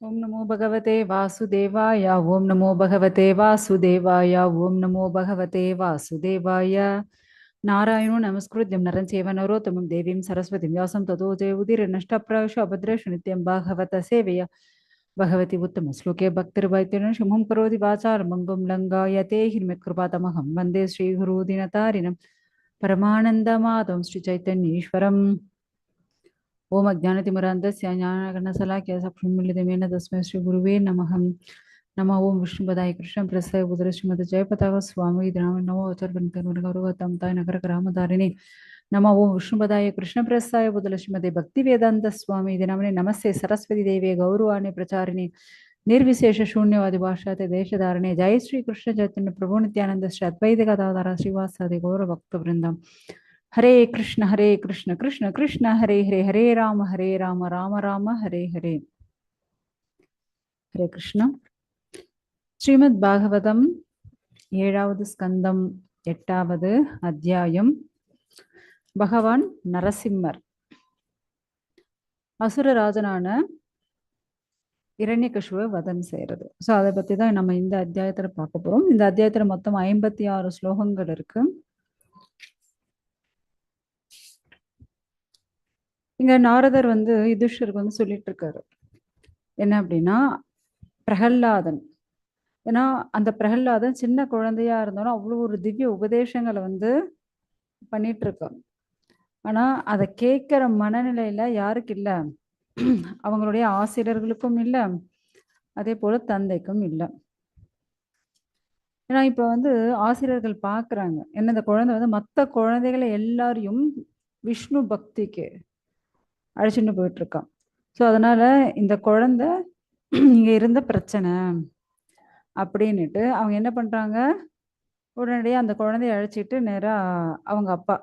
ओम नमो भगवते वासुदेवाय। ओम नमो भगवते वासुदेवाय। ओम नमो भगवते वासुदेवाय। नारायणो नमस्कृत्यं नरं चैव नरोत्तमं देवीं सरस्वतीं व्यासं ततो जयमुदीरनष्टप्रायश अभद्रेषु नित्यं भागवत सेवया भगवती उत्तमश्लोके भक्तिर्भक्तिर्न शुभं करोति वाचारमङ्गं लङ्घयते हिरण्यकृपातमहं वन्दे श्रीगुरुदिनतारिणं परमानन्दमाधवं श्रीचैतन्येश्वरम्। ओम अज्ञानतिमिरान्धस्य ज्ञानगणशलाकया चक्षुन्मीलितं तस्मै श्रीगुरुवे नमः। नमः ओम विष्णुपदाय कृष्णप्रेष्ठाय भूतले श्रीमते जयपताका स्वामी इति नाम नमो अचर्वन्करुणगौरवतं ताय नगरकरामधारिणे। नमः ओम विष्णुपदाय कृष्णप्रेष्ठाय भूतले श्रीमते भक्तिवेदान्त स्वामी इति नाम्ने नमस्ते सरस्वती देवे गौरवाणी प्रचारिणे निर्विशेष शून्यवादी भाषाते देशधारणे। जय श्री कृष्ण चैतन्य प्रभु नित्यानंद श्री अद्वैत गदाधर श्रीवासादि गौर भक्तवृंदम। हरे कृष्ण कृष्ण कृष्ण हरे हरे हरे राम राम राम हरे हरे। हरे कृष्ण। श्रीमद् भागवतम ஏழாவது ஸ்கந்தம் எட்டாவது அத்தியாயம். பகவான் நரசிம்மர் அசுரராஜனான இரண்யகசிபுவை வதம் செய்யறது. ஸோ அதை பத்தி தான் நம்ம இந்த அத்தியாயத்துல பார்க்க போறோம். இந்த அத்தியாயத்துல மொத்தம் 56 ஸ்லோகங்கள் இருக்கு. இங்க நாரதர் யுதிஷ்டருக்கு சொல்லிட்டு இருக்காரு என்ன அப்படின்னா, பிரகல்லாதன், ஏன்னா அந்த பிரகல்லாதன் சின்ன குழந்தையா இருந்தாலும் அவ்வளோ ஒரு திவ்ய உபதேசங்களை பண்ணிட்டு இருக்கான். ஆனா அதை கேட்கிற மனநிலையில யாருக்கு இல்லை? அவங்களுடைய ஆசிரியர்களுக்கும் இல்லை, அதே போல தந்தைக்கும் இல்லை. ஏன்னா இப்ப ஆசிரியர்கள் பாக்குறாங்க என்ன, இந்த குழந்தை மற்ற குழந்தைகளை எல்லாரையும் விஷ்ணு பக்திக்கு அழைச்சிட்டு போயிட்டு இருக்கான். ஸோ அதனால இந்த குழந்தை இங்க இருந்த பிரச்சனை அப்படின்னுட்டு அவங்க என்ன பண்றாங்க, உடனடியாக அந்த குழந்தைய அழைச்சிட்டு நேரா அவங்க அப்பா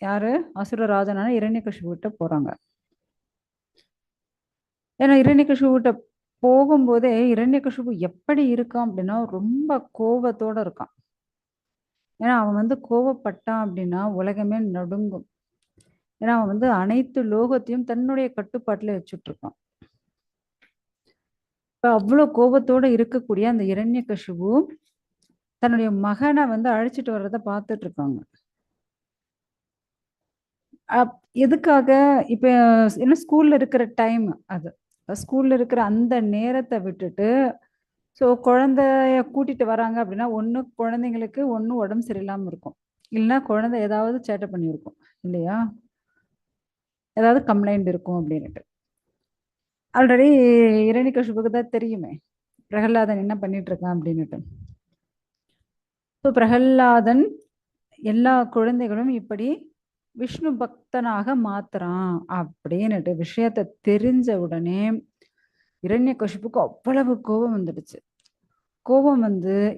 யாரு அசுரராஜனான இரண்யகசிபு கிட்ட போறாங்க. ஏன்னா இரண்யகசிபு கிட்ட போகும்போதே இரண்யகசிபு எப்படி இருக்கான் அப்படின்னா ரொம்ப கோபத்தோட இருக்கான். ஏன்னா அவன் கோபப்பட்டான் அப்படின்னா உலகமே நடுங்கும். ஏன்னா அவன் அனைத்து லோகத்தையும் தன்னுடைய கட்டுப்பாட்டுல வச்சுட்டு இருக்கான். இப்ப அவ்வளவு கோபத்தோட இருக்கக்கூடிய அந்த இரண்யகசிபு தன்னுடைய மகனை அழைச்சிட்டு வர்றதை பார்த்துட்டு இருக்காங்க. எதுக்காக? இப்ப என்ன, ஸ்கூல்ல இருக்கிற டைம் அது, ஸ்கூல்ல இருக்கிற அந்த நேரத்தை விட்டுட்டு ஸோ குழந்தைய கூட்டிட்டு வராங்க அப்படின்னா, ஒன்று குழந்தைங்களுக்கு ஒன்று உடம்பு சரியில்லாமல் இருக்கும், இல்லைன்னா குழந்தை ஏதாவது சேட்டை பண்ணியிருக்கும் இல்லையா, ஏதாவது கம்ப்ளைண்ட் இருக்கும் அப்படின்னுட்டு. ஆல்ரெடி இரண்யகசிபுக்கு தான் தெரியுமே பிரகல்லாதன் என்ன பண்ணிட்டு இருக்கான் அப்படின்னுட்டு. ஸோ பிரகல்லாதன் எல்லா குழந்தைகளும் இப்படி விஷ்ணு பக்தனாக மாத்துறான் அப்படின்னுட்டு விஷயத்த தெரிஞ்ச உடனே இரண்யகசிபுக்கு அவ்வளவு கோபம் வந்துடுச்சு. கோபம்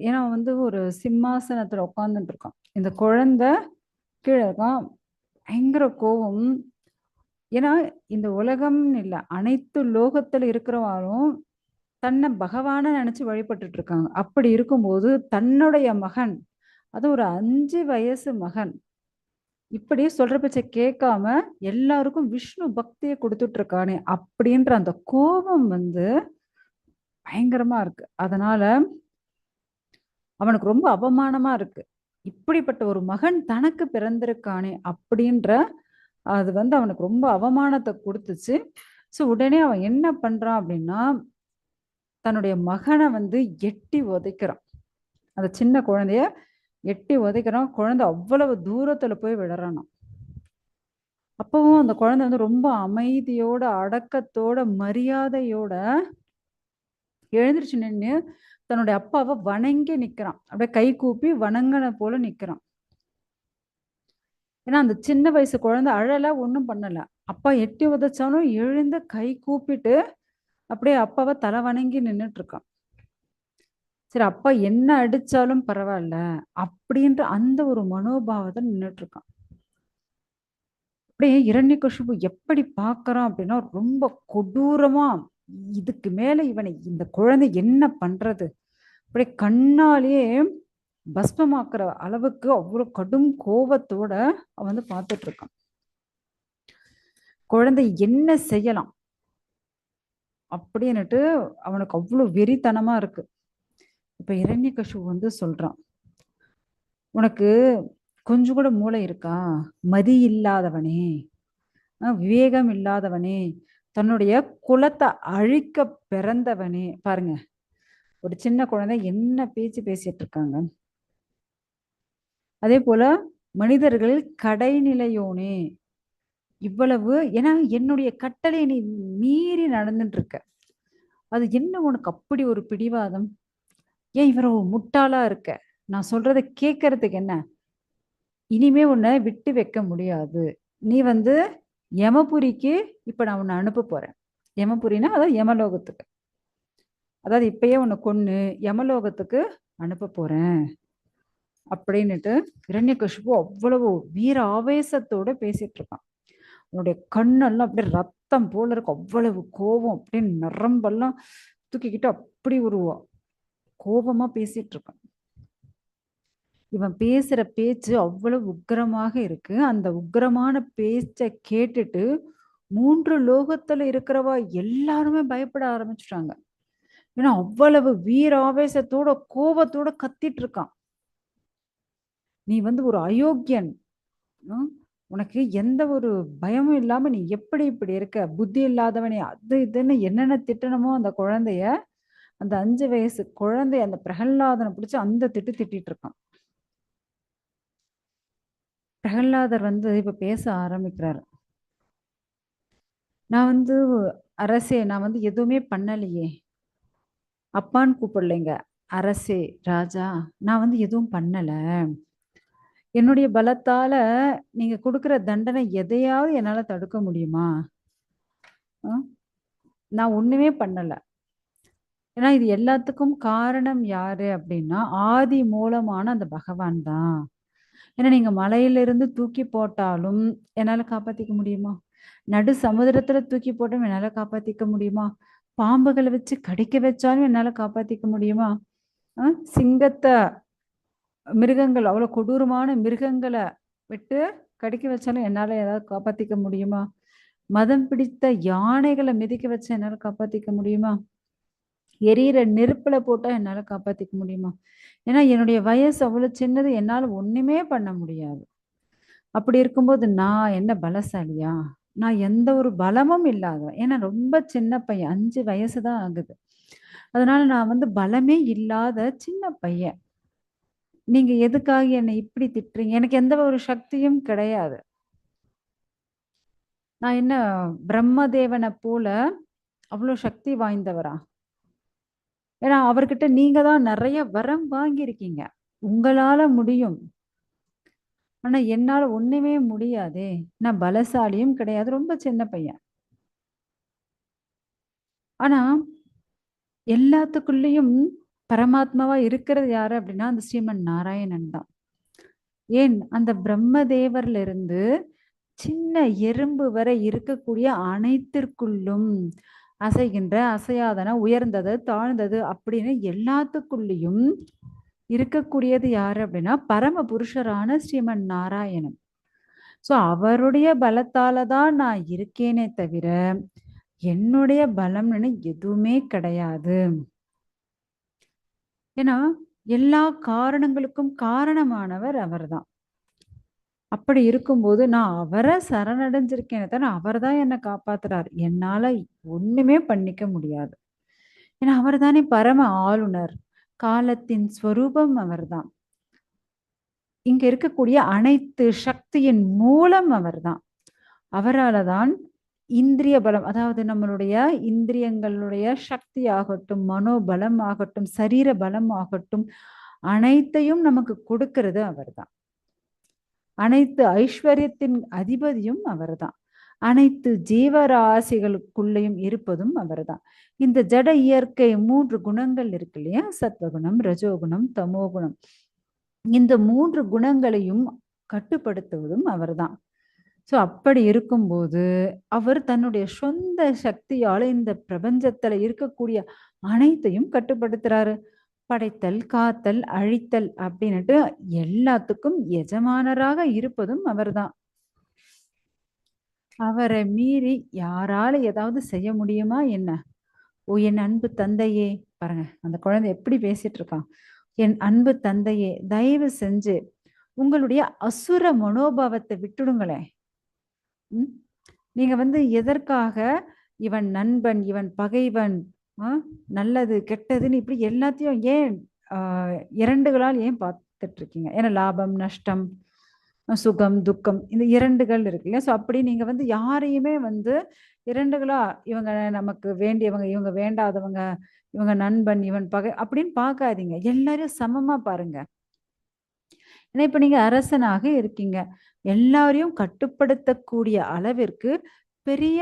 ஏன்னா ஒரு சிம்மாசனத்துல உட்கார்ந்துட்டு இருக்கான், இந்த குழந்தை கீழே இருக்கான், பயங்கர கோபம். ஏன்னா இந்த உலகம் இல்லை, அனைத்து லோகத்துல இருக்கிறவாரும் தன்னை பகவான நினைச்சு வழிபட்டுட்டு இருக்காங்க. அப்படி இருக்கும்போது தன்னுடைய மகன், அது ஒரு 5 வயசு மகன், இப்படி சொல்ற பேச்ச கேட்காம எல்லாருக்கும் விஷ்ணு பக்தியை கொடுத்துட்டு இருக்கானே அப்படின்ற அந்த கோபம் பயங்கரமா இருக்கு. அதனால அவனுக்கு ரொம்ப அவமானமா இருக்கு, இப்படிப்பட்ட ஒரு மகன் தனக்கு பிறந்திருக்கானே அப்படின்ற அது அவனுக்கு ரொம்ப அவமானத்தை கொடுத்துச்சு. ஸோ உடனே அவன் என்ன பண்றான் அப்படின்னா, தன்னுடைய மகனை எட்டி உதைக்கிறான். அந்த சின்ன குழந்தைய எட்டி உதைக்கிறான். குழந்தை அவ்வளவு தூரத்துல போய் விடுறான். அப்பவும் அந்த குழந்தை ரொம்ப அமைதியோட அடக்கத்தோட மரியாதையோட எழுந்திருச்சு நின்று தன்னுடைய அப்பாவை வணங்கி நிக்கிறான். அப்படியே கை கூப்பி வணங்கின போல நிக்கிறான். ஏன்னா அந்த சின்ன வயசு குழந்தை அழல, ஒன்றும் பண்ணல. அப்பா எட்டி உதைச்சாலும் எழுந்து கை கூப்பிட்டு அப்படியே அப்பாவை தலை வணங்கி நின்றுட்டு இருக்கான். சரி, அப்பா என்ன அடிச்சாலும் பரவாயில்ல அப்படின்ற அந்த ஒரு மனோபாவத்தை நின்றுட்டு இருக்கான். அப்படியே இரண்யகசிபு எப்படி பார்க்கறான் அப்படின்னா, ரொம்ப கொடூரமா இதுக்கு மேல இவனை இந்த குழந்தை என்ன பண்றது, அப்படியே கண்ணாலேயே பஸ்மமாக்குற அளவுக்கு அவ்வளவு கடும் கோபத்தோட அவன் பார்த்துட்டு இருக்கான். குழந்தை என்ன செய்யலாம், அப்படின்னுட்டு அவனுக்கு அவ்வளவு வெறித்தனமா இருக்கு. இப்ப இரண்யகசிபு வந்து சொல்றான், உனக்கு கொஞ்சம் கூட மூளை இருக்கா? மதி இல்லாதவனே, விவேகம் இல்லாதவனே, தன்னுடைய குலத்தை அழிக்க பிறந்தவனே. பாருங்க, ஒரு சின்ன குழந்தை என்ன பேச்சு பேசிட்டு இருக்காங்க. அதே போல மனிதர்களில் கடைநிலையோனே, இவ்வளவு ஏன்னா என்னுடைய கட்டளை நீ மீறி நடந்துட்டு இருக்க. அது என்ன உனக்கு அப்படி ஒரு பிடிவாதம்? ஏன் இவர முட்டாளா இருக்க? நான் சொல்றத கேட்கறதுக்கு என்ன? இனிமே உன்னை விட்டு வைக்க முடியாது. நீ வந்து யமபுரிக்கு இப்ப நான் உன்னை அனுப்ப போறேன். யமபுரினா அதாவது யமலோகத்துக்கு. அதாவது இப்பயே உன்னை கொன்னு யமலோகத்துக்கு அனுப்ப போறேன் அப்படின்னுட்டு இரண்யகசிபு அவ்வளவு வீர ஆவேசத்தோட பேசிட்டு இருக்கான். உன்னுடைய கண்ணெல்லாம் அப்படியே ரத்தம் போல இருக்கு. அவ்வளவு கோபம், அப்படின்னு நரம்பெல்லாம் தூக்கிக்கிட்டு அப்படி ஒரு கோபமா பேசிட்டு இருக்கான். இவன் பேசுற பேச்சு அவ்வளவு உக்கிரமாக இருக்கு. அந்த உக்கிரமான பேச்ச கேட்டுட்டு 3 லோகத்துல இருக்கிறவா எல்லாருமே பயப்பட ஆரம்பிச்சுட்டாங்க. ஏன்னா அவ்வளவு வீராவேசத்தோட கோபத்தோட கத்திட்டு இருக்கான். நீ வந்து ஒரு அயோக்கியன். உம், உனக்கு எந்த ஒரு பயமும் இல்லாம நீ எப்படி இப்படி இருக்க? புத்தி இல்லாதவனே, அது இதுன்னு என்னென்ன திட்டணுமோ அந்த குழந்தைய, அந்த 5 வயசு குழந்தை அந்த பிரகல்லாதனை பிடிச்சு அந்த திட்டிட்டு இருக்கான். பிரகல்லாதர் வந்து இப்ப பேச ஆரம்பிக்கிறாரு. நான் வந்து அரசே, நான் வந்து எதுவுமே பண்ணலையே. அப்பான்னு கூப்பிடலைங்க. அரசே, ராஜா, நான் வந்து எதுவும் பண்ணல. என்னுடைய பலத்தால நீங்க கொடுக்கிற தண்டனை எதையாவது என்னால தடுக்க முடியுமா? நான் ஒண்ணுமே பண்ணல. ஏன்னா இது எல்லாத்துக்கும் காரணம் யாரு அப்படின்னா ஆதி மூலமான அந்த பகவான் தான். ஏன்னா நீங்க மலையிலிருந்து தூக்கி போட்டாலும் என்னால காப்பாத்திக்க முடியுமா? நடு சமுதிரத்துல தூக்கி போட்டும் என்னால காப்பாத்திக்க முடியுமா? பாம்புகளை வச்சு கடிக்க வச்சாலும் என்னால காப்பாத்திக்க முடியுமா? சிங்கத்தை, மிருகங்கள், அவ்வளவு கொடூரமான மிருகங்களை விட்டு கடிக்க வச்சாலும் என்னால ஏதாவது காப்பாத்திக்க முடியுமா? மதம் பிடித்த யானைகளை மிதிக்க வச்சா என்னால காப்பாத்திக்க முடியுமா? எரியிற நெருப்புல போட்டா என்னால காப்பாத்திக்க முடியுமா? ஏன்னா என்னுடைய வயசு அவ்வளவு சின்னது, என்னால ஒண்ணுமே பண்ண முடியாது. அப்படி இருக்கும்போது நான் என்ன பலசாலியா? நான் எந்த ஒரு பலமும் இல்லாதவன். ஏன்னா ரொம்ப சின்ன பையன், 5 வயசுதான் ஆகுது. அதனால நான் வந்து பலமே இல்லாத சின்ன பையன். நீங்க எதுக்காக என்னை இப்படி திட்டுறீங்க? எனக்கு எந்த ஒரு சக்தியும் கிடையாது. நான் என்ன பிரம்மதேவனை போல அவ்வளவு சக்தி வாய்ந்தவரா? ஏன்னா அவர்கிட்ட நீங்க தான் நிறைய வரம் வாங்கியிருக்கீங்க. உங்களால முடியும். ஆனா என்னால ஒண்ணுமே முடியாதே. நான் பலசாலியும் கிடையாது, ரொம்ப சின்ன பையன். ஆனா எல்லாத்துக்குள்ளேயும் பரமாத்மாவா இருக்கிறது யாரு அப்படின்னா அந்த ஸ்ரீமன் நாராயணன் தான். ஏன் அந்த பிரம்மதேவர்ல இருந்து சின்ன எறும்பு வரை இருக்கக்கூடிய அனைத்திற்குள்ளும் அசைகின்ற, அசையாதன, உயர்ந்தது, தாழ்ந்தது அப்படின்னு எல்லாத்துக்குள்ளேயும் இருக்கக்கூடியது யாரு அப்படின்னா பரம புருஷரான ஸ்ரீமன் நாராயணன். சோ அவருடைய பலத்தால தான் நான் இருக்கேனே தவிர என்னுடைய பலம்னு எதுவுமே கிடையாது. ஏன்னா எல்லா காரணங்களுக்கும் காரணமானவர் அவர்தான். அப்படி இருக்கும்போது நான் அவரை சரணடைஞ்சிருக்கேனே தவிர அவர் தான் என்னை காப்பாத்துறாரு. என்னால ஒண்ணுமே பண்ணிக்க முடியாது. ஏன்னா அவர் தானே பரம ஆளுநர். காலத்தின் ஸ்வரூபம் அவர்தான். இங்க இருக்கக்கூடிய அனைத்து சக்தியின் மூலம் அவர்தான். அவரால தான் இந்திரிய பலம், அதாவது நம்மளுடைய இந்திரியங்களுடைய சக்தி ஆகட்டும், மனோபலம் ஆகட்டும், சரீர பலம் ஆகட்டும், அனைத்தையும் நமக்கு கொடுக்கிறது அவர்தான். அனைத்து ஐஸ்வர்யத்தின் அதிபதியும் அவர்தான். அனைத்து ஜீவராசிகளுக்குள்ளேயும் இருப்பதும் அவர்தான். இந்த ஜட இயற்கை 3 குணங்கள் இருக்கு இல்லையா? சத்வகுணம், ரஜோகுணம், தமோகுணம். இந்த 3 குணங்களையும் கட்டுப்படுத்துவதும் அவர்தான். சோ அப்படி இருக்கும்போது அவர் தன்னுடைய சொந்த சக்தியால இந்த பிரபஞ்சத்துல இருக்கக்கூடிய அனைத்தையும் கட்டுப்படுத்துறாரு. படைத்தல், காத்தல், அழித்தல் அப்படின்னுட்டு எல்லாத்துக்கும் எஜமானராக இருப்பதும் அவர்தான். அவரை மீறி யாரால ஏதாவது செய்ய முடியுமா என்ன? ஓ என் அன்பு தந்தையே, பாருங்க அந்த குழந்தை எப்படி பேசிட்டு இருக்கான். என் அன்பு தந்தையே, தயவு செஞ்சு உங்களுடைய அசுர மனோபாவத்தை விட்டுடுங்களேன். ம்? நீங்க வந்து எதற்காக இவன் நண்பன், இவன் பகைவன், ஆ, நல்லது கெட்டதுன்னு இப்படி எல்லாத்தையும் ஏன் இரண்டுகளால் ஏன் பார்த்துட்டு இருக்கீங்க? ஏன்னா லாபம் நஷ்டம், சுகம் துக்கம், இந்த இரண்டுகள் இருக்கு இல்லையா? ஸோ அப்படி நீங்க வந்து யாரையுமே வந்து இரண்டுகளா, இவங்க நமக்கு வேண்டியவங்க, இவங்க வேண்டாதவங்க, இவங்க நண்பன், இவன் பகை அப்படின்னு பார்க்காதீங்க. எல்லாரையும் சமமா பாருங்க. ஏன்னா இப்ப நீங்க அரசனாக இருக்கீங்க. எல்லாரையும் கட்டுப்படுத்தக்கூடிய அளவிற்கு பெரிய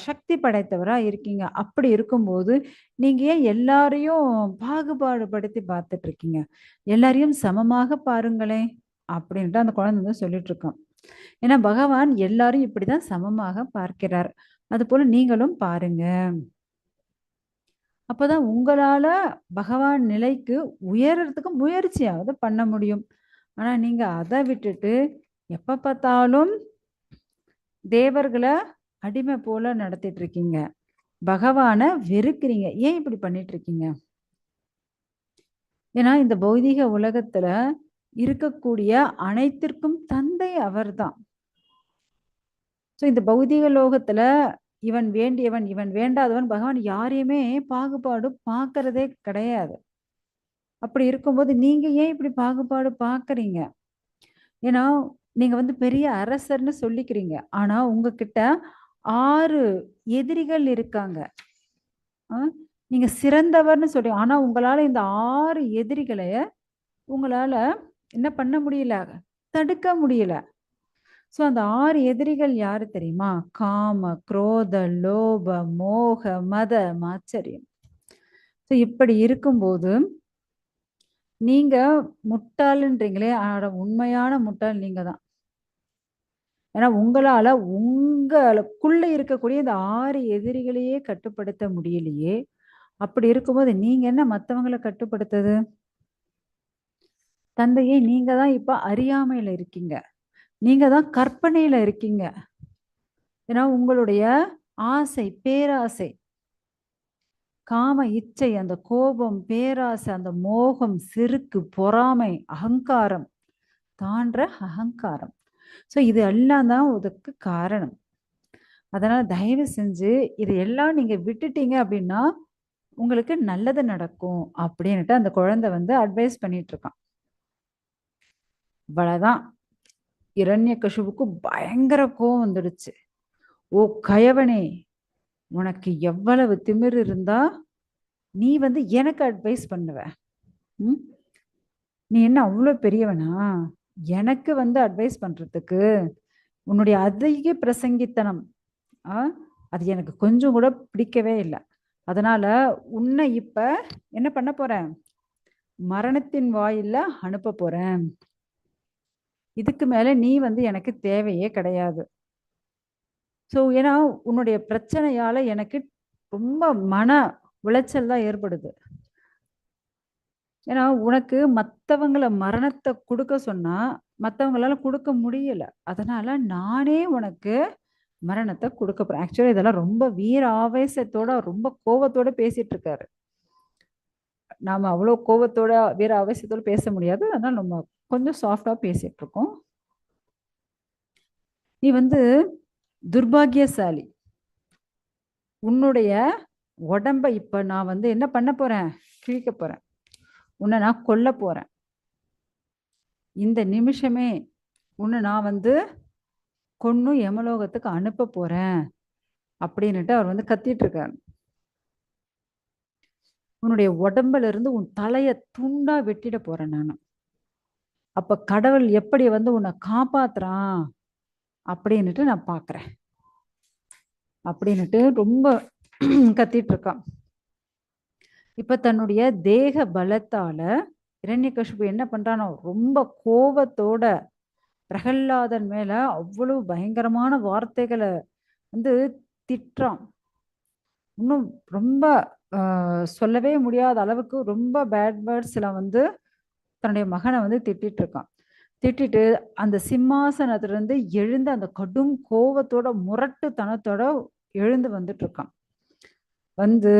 சக்தி படைத்தவரா இருக்கீங்க. அப்படி இருக்கும்போது, நீங்க ஏன் எல்லாரையும் பாகுபாடு படுத்தி பார்த்துட்டு இருக்கீங்க? எல்லாரையும் சமமாக பாருங்களேன்! அப்படின்ட்டு அந்த குழந்தை வந்து சொல்லிட்டு இருக்கான். ஏன்னா பகவான் எல்லாரும் இப்படிதான் சமமாக பார்க்கிறார். அதுபோல நீங்களும் பாருங்க. அப்பதான் உங்களால பகவான் நிலைக்கு உயர்றதுக்கு முயற்சியாவது பண்ண முடியும். ஆனா நீங்க அத விட்டுட்டு எப்ப பார்த்தாலும் தேவர்கள அடிமை போல நடத்திட்டு இருக்கீங்க. பகவான வெறுக்கிறீங்க. ஏன் இப்படி பண்ணிட்டு இருக்கீங்க? ஏன்னா இந்த பௌதீக உலகத்துல இருக்கக்கூடிய அனைத்திற்கும் தந்தை அவர்தான். சோ இந்த பௌதீக லோகத்துல இவன் வேண்டியவன், இவன் வேண்டாதவன், பகவான் யாரையுமே பாகுபாடு பார்க்கறதே கிடையாது. அப்படி இருக்கும்போது நீங்க ஏன் இப்படி பாகுபாடு பார்க்கறீங்க? ஏன்னா நீங்க வந்து பெரிய அரசர்ன்னு சொல்லிக்கிறீங்க. ஆனா உங்ககிட்ட 6 எதிரிகள் இருக்காங்க. ஆ, நீங்க சிறந்தவர்ன்னு சொல்றீங்க. ஆனா உங்களால இந்த 6 எதிரிகள உங்களால என்ன பண்ண முடியல? தடுக்க முடியல. சோ அந்த 6 எதிரிகள் யாரு தெரியுமா? காம, குரோத, லோப, மோக, மத, மாச்சரியம். சோ இப்படி இருக்கும்போது நீங்க முட்டாள்ன்றீங்களே, ஆனா உண்மையான முட்டாள் நீங்க தான். ஏன்னா உங்களால உங்களுக்குள்ள இருக்கக்கூடிய இந்த 6 எதிரிகளையே கட்டுப்படுத்த முடியலையே. அப்படி இருக்கும்போது நீங்க என்ன மத்தவங்கள கட்டுப்படுத்துது? தந்தையே, நீங்க தான் இப்ப அறியாமையில இருக்கீங்க. நீங்க தான் கற்பனையில இருக்கீங்க. ஏன்னா உங்களுடைய ஆசை, பேராசை, காம இச்சை, அந்த கோபம், பேராசை, அந்த மோகம், செருக்கு, பொறாமை, அகங்காரம், தான்ற அகங்காரம். சோ இது எல்லாம் தான் இதுக்கு காரணம். அதனால தயவு செஞ்சு இதையெல்லாம் நீங்க விட்டுட்டீங்க அப்படின்னா உங்களுக்கு நல்லது நடக்கும் அப்படின்னுட்டு அந்த குழந்தை வந்து அட்வைஸ் பண்ணிட்டு இருக்கான். இவ்வளவுதான். இரண்யகசிபுக்கு பயங்கர கோவம் வந்துடுச்சு. ஓ கயவனே, உனக்கு எவ்வளவு திமிரு இருந்தா நீ வந்து எனக்கு அட்வைஸ் பண்ணுவ? ம்? நீ என்ன அவ்வளோ பெரியவனா? எனக்கு வந்து அட்வைஸ் பண்றதுக்கு உன்னுடைய அதிக பிரசங்கித்தனம், ஆ, அது எனக்கு கொஞ்சம் கூட பிடிக்கவே இல்லை. அதனால உன்னை இப்ப என்ன பண்ண போறேன்? மரணத்தின் வாயில்ல அனுப்ப போறேன். இதுக்கு மேல நீ வந்து எனக்கு தேவையே கிடையாது. சோ ஏன்னா உன்னுடைய பிரச்சனையால எனக்கு ரொம்ப மன உளைச்சல் தான் ஏற்படுது. ஏன்னா உனக்கு மத்தவங்கள மரணத்தை கொடுக்க சொன்னா மத்தவங்களால கொடுக்க முடியல. அதனால நானே உனக்கு மரணத்தை கொடுக்க போறேன். ஆக்சுவலி இதெல்லாம் ரொம்ப வீர ஆவேசத்தோட ரொம்ப கோவத்தோட பேசிட்டு இருக்காரு. நாம அவ்வளவு கோவத்தோட வீர ஆவேசத்தோட பேச முடியாது. அதனால நம்ம கொஞ்சம் சாஃப்டா பேசிட்டு இருக்கோம். நீ வந்து துர்பாக்கியசாலி. உன்னுடைய உடம்ப இப்ப நான் வந்து என்ன பண்ண போறேன்? கிழிக்க போறேன். உன்னை நான் கொல்ல போறேன். இந்த நிமிஷமே உன்னை நான் வந்து கொன்னு யமலோகத்துக்கு அனுப்ப போறேன் அப்படின்னுட்டு அவர் வந்து கத்திட்டு இருக்காரு. உன்னுடைய உடம்புல இருந்து உன் தலைய துண்டா வெட்டிட போறேன் நானு. அப்ப கடவுள் எப்படி வந்து உன்னை காப்பாத்துறான் அப்படின்னுட்டு நான் பாக்குறேன் அப்படின்னுட்டு ரொம்ப கத்திட்டு இருக்கான். இப்ப தன்னுடைய தேக பலத்தால இரண்யகசிபு என்ன பண்றானோ ரொம்ப கோபத்தோட பிரகல்லாதன் மேல அவ்வளவு பயங்கரமான வார்த்தைகளை வந்து திட்டுறான். இன்னும் ரொம்ப சொல்லவே முடியாத அளவுக்கு ரொம்ப பேட் வேர்ட்ஸ்ல வந்து தன்னுடைய மகனை வந்து திட்டிட்டு இருக்கான். திட்டிட்டு அந்த சிம்மாசனத்துல இருந்து எழுந்து அந்த கடும் கோபத்தோட முரட்டுத்தனத்தோட எழுந்து வந்துட்டு இருக்கான். வந்து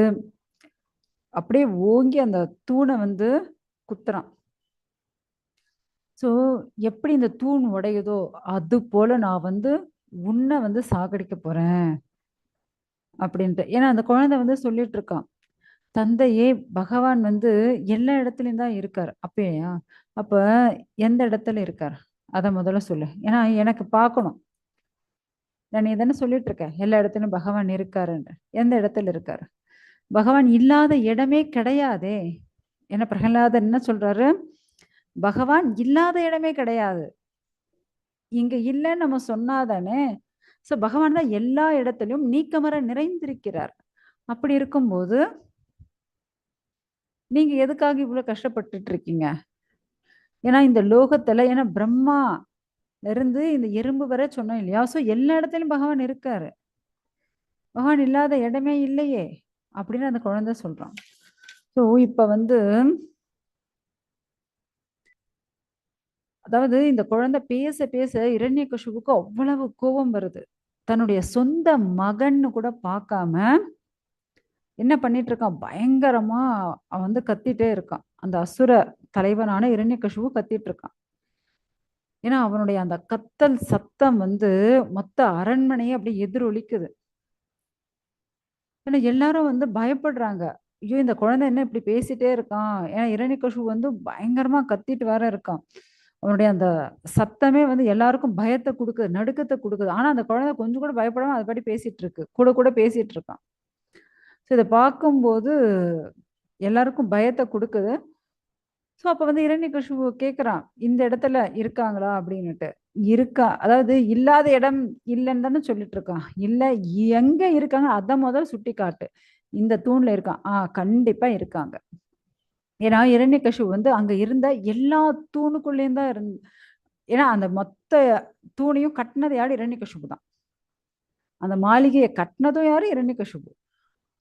அப்படியே ஓங்கி அந்த தூணை வந்து குத்துறான். ஸோ எப்படி இந்த தூண் உடையுதோ அது போல நான் வந்து உன்னை வந்து சாகடிக்க போறேன் அப்படின்ட்டு. ஏன்னா அந்த குழந்தை வந்து சொல்லிட்டு இருக்கான், தந்தையே பகவான் வந்து எல்லா இடத்துலயும் தான் இருக்கார். அப்பயா அப்ப எந்த இடத்துல இருக்கார்? அத முதல்ல சொல்லு. ஏன்னா எனக்கு பார்க்கணும். நீ தானே சொல்லிட்டு இருக்க எல்லா இடத்துலயும் பகவான் இருக்காருன்னு. எந்த இடத்துல இருக்காரு? பகவான் இல்லாத இடமே கிடையாதே. என்ன பிரகலாதர் என்ன சொல்றாரு? பகவான் இல்லாத இடமே கிடையாது. இங்க இல்லைன்னு நம்ம சொன்னாதானே. சோ பகவான் தான் எல்லா இடத்திலும் நீக்கமர நிறைந்திருக்கிறார். அப்படி இருக்கும்போது நீங்க எதுக்காக இவ்வளவு கஷ்டப்பட்டுட்டு இருக்கீங்க? ஏன்னா இந்த லோகத்துல ஏன்னா பிரம்மா இருந்து இந்த எறும்பு வரை சொன்னோம் இல்லையா? சோ எல்லா இடத்துலயும் பகவான் இருக்காரு. பகவான் இல்லாத இடமே இல்லையே அப்படின்னு அந்த குழந்தை சொல்றான். சோ இப்ப வந்து அதாவது இந்த குழந்தை பேச பேச இரண்யகசிபுக்கு அவ்வளவு கோபம் வருது. தன்னுடைய சொந்த மகன்னு கூட பார்க்காம என்ன பண்ணிட்டு இருக்கான், பயங்கரமா அவன் வந்து கத்திட்டே இருக்கான். அந்த அசுர தலைவனான இரண்யகசிபு கத்திட்டு இருக்கான். ஏன்னா அவனுடைய அந்த கத்தல் சத்தம் வந்து மொத்த அரண்மனையை அப்படி எதிரொலிக்குது. ஏன்னா எல்லாரும் வந்து பயப்படுறாங்க. ஐயோ இந்த குழந்தை என்ன இப்படி பேசிட்டே இருக்கான். ஏன்னா இரண்யகசிபு வந்து பயங்கரமா கத்திட்டு வேற இருக்கான். அவனுடைய அந்த சத்தமே வந்து எல்லாருக்கும் பயத்தை கொடுக்குது, நடுக்கத்தை கொடுக்குது. ஆனா அந்த குழந்தை கொஞ்சம் கூட பயப்படாம அது படி பேசிட்டு இருக்கு, கூட கூட பேசிட்டு இருக்கான். ஸோ இதை பார்க்கும்போது எல்லாருக்கும் பயத்தை கொடுக்குது. ஸோ அப்ப வந்து இரண்யகசிபு கேட்குறான், இந்த இடத்துல இருக்காங்களா அப்படின்னுட்டு. இருக்கா, அதாவது இல்லாத இடம் இல்லைன்னு தானே சொல்லிட்டு இருக்கான். இல்ல, எங்க இருக்காங்க அதை முதல் சுட்டி காட்டு. இந்த தூண்ல இருக்கான். கண்டிப்பா இருக்காங்க. ஏன்னா இரண்யகசிபு வந்து அங்க இருந்த எல்லா தூணுக்குள்ளேயும் தான் ஏன்னா அந்த மொத்த தூணையும் கட்டினது யாரு? இரண்யகசிபு தான். அந்த மாளிகையை கட்டினதும் யாரு? இரண்யகசிபு.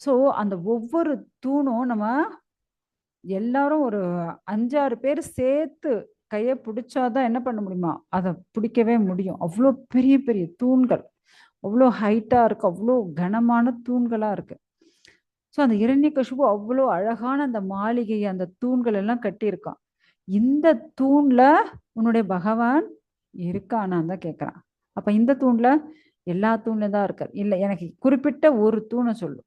சோ அந்த ஒவ்வொரு தூணும் நம்ம எல்லாரும் ஒரு 5-6 பேர் சேர்த்து கையை பிடிச்சாதான் என்ன பண்ண முடியுமா, அதை பிடிக்கவே முடியும். அவ்வளோ பெரிய பெரிய தூண்கள், அவ்வளோ ஹைட்டா இருக்கு, அவ்வளோ கனமான தூண்களா இருக்கு. ஸோ அந்த இரண்யகசிபு அவ்வளோ அழகான அந்த மாளிகை, அந்த தூண்கள் எல்லாம் கட்டியிருக்கான். இந்த தூண்ல உன்னுடைய பகவான் இருக்கானான்னு தான் கேட்குறான். அப்ப இந்த தூண்ல எல்லா தூண்ல தான் இருக்கார்? இல்லை, எனக்கு குறிப்பிட்ட ஒரு தூணை சொல்லு.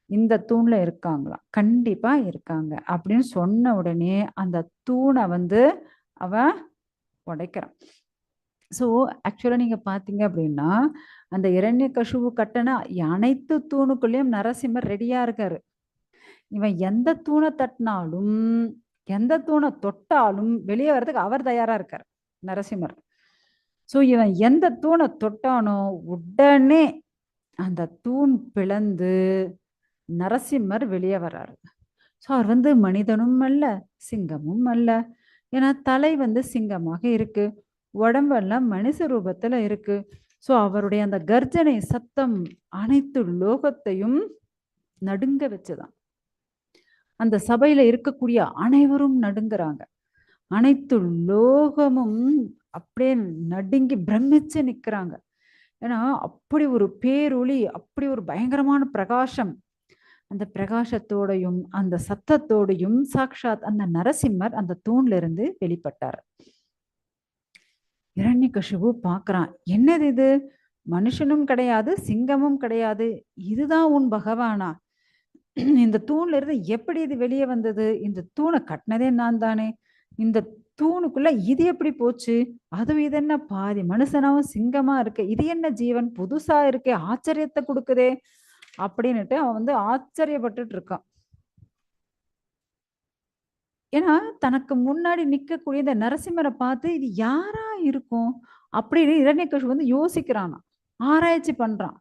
இந்த தூண்ல இருக்காங்களா? கண்டிப்பா இருக்காங்க அப்படின்னு சொன்ன உடனே அந்த தூணை வந்து அவன் உடைக்கிறான். ஸோ ஆக்சுவலா நீங்க பாத்தீங்க அப்படின்னா அந்த இரண்யகசிபு கட்டண அனைத்து தூணுக்குள்ளேயும் நரசிம்மர் ரெடியா இருக்காரு. இவன் எந்த தூணை தட்டினாலும் எந்த தூணை தொட்டாலும் வெளியே வர்றதுக்கு அவர் தயாரா இருக்கார், நரசிம்மர். சோ இவன் எந்த தூணை தொட்டானோ உடனே அந்த தூண் பிளந்து நரசிம்மர் வெளியே வர்றாரு. ஸோ அவர் வந்து மனிதனும் அல்ல, சிங்கமும் அல்ல. ஏன்னா தலை வந்து சிங்கமாக இருக்கு, உடம்பெல்லாம் மனுஷ ரூபத்துல இருக்கு. ஸோ அவருடைய அந்த கர்ஜனை சத்தம் அனைத்து லோகத்தையும் நடுங்க வச்சுதான். அந்த சபையில இருக்கக்கூடிய அனைவரும் நடுங்குறாங்க. அனைத்து லோகமும் அப்படியே நடுங்கி பிரமிச்சு நிக்கிறாங்க. ஏன்னா அப்படி ஒரு பேரொளி, அப்படி ஒரு பயங்கரமான பிரகாசம். அந்த பிரகாசத்தோடையும் அந்த சத்தத்தோடையும் சாக்ஷாத் அந்த நரசிம்மர் அந்த தூண்ல இருந்து வெளிப்பட்டார். இரண்யகசிபு பார்க்கறான், என்னது இது? மனுஷனும் கிடையாது, சிங்கமும் கிடையாது, இதுதான் உன் பகவானா? இந்த தூண்ல இருந்து எப்படி இது வெளியே வந்தது? இந்த தூணை கட்டினதே நான் தானே. இந்த தூணுக்குள்ள இது எப்படி போச்சு? அதுவும் இது என்ன பாதி மனுஷனாவும் சிங்கமா இருக்கு, இது என்ன ஜீவன் புதுசா இருக்கே, ஆச்சரியத்தை கொடுக்குதே அப்படின்னுட்டு அவன் வந்து ஆச்சரியப்பட்டுட்டு இருக்கான். ஏன்னா தனக்கு முன்னாடி நிக்கக்கூடிய இந்த நரசிம்மரை பார்த்து இது யாரா இருக்கும் அப்படின்னு இரண்யகசிபு வந்து யோசிக்கிறானா, ஆராய்ச்சி பண்றான்.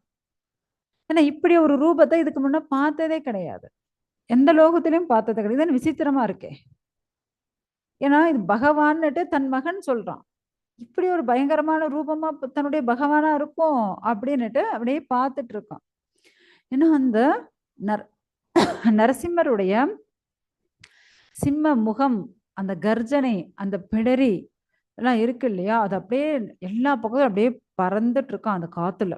ஏன்னா இப்படி ஒரு ரூபத்தை இதுக்கு முன்ன பார்த்ததே கிடையாது, எந்த லோகத்திலையும் பார்த்தது கிடையாது. இது விசித்திரமா இருக்கே. ஏன்னா இது பகவான்னுட்டு தன் மகன் சொல்றான், இப்படி ஒரு பயங்கரமான ரூபமா தன்னுடைய பகவானா இருக்கும் அப்படின்னுட்டு அப்படியே பார்த்துட்டு இருக்கான். ஏன்னா அந்த நர நரசிம்மருடைய சிம்ம முகம், அந்த கர்ஜனை, அந்த பிடரி எல்லாம் இருக்கு இல்லையா, அது அப்படியே எல்லா பக்கமும் அப்படியே பறந்துட்டு இருக்கான் அந்த காத்துல.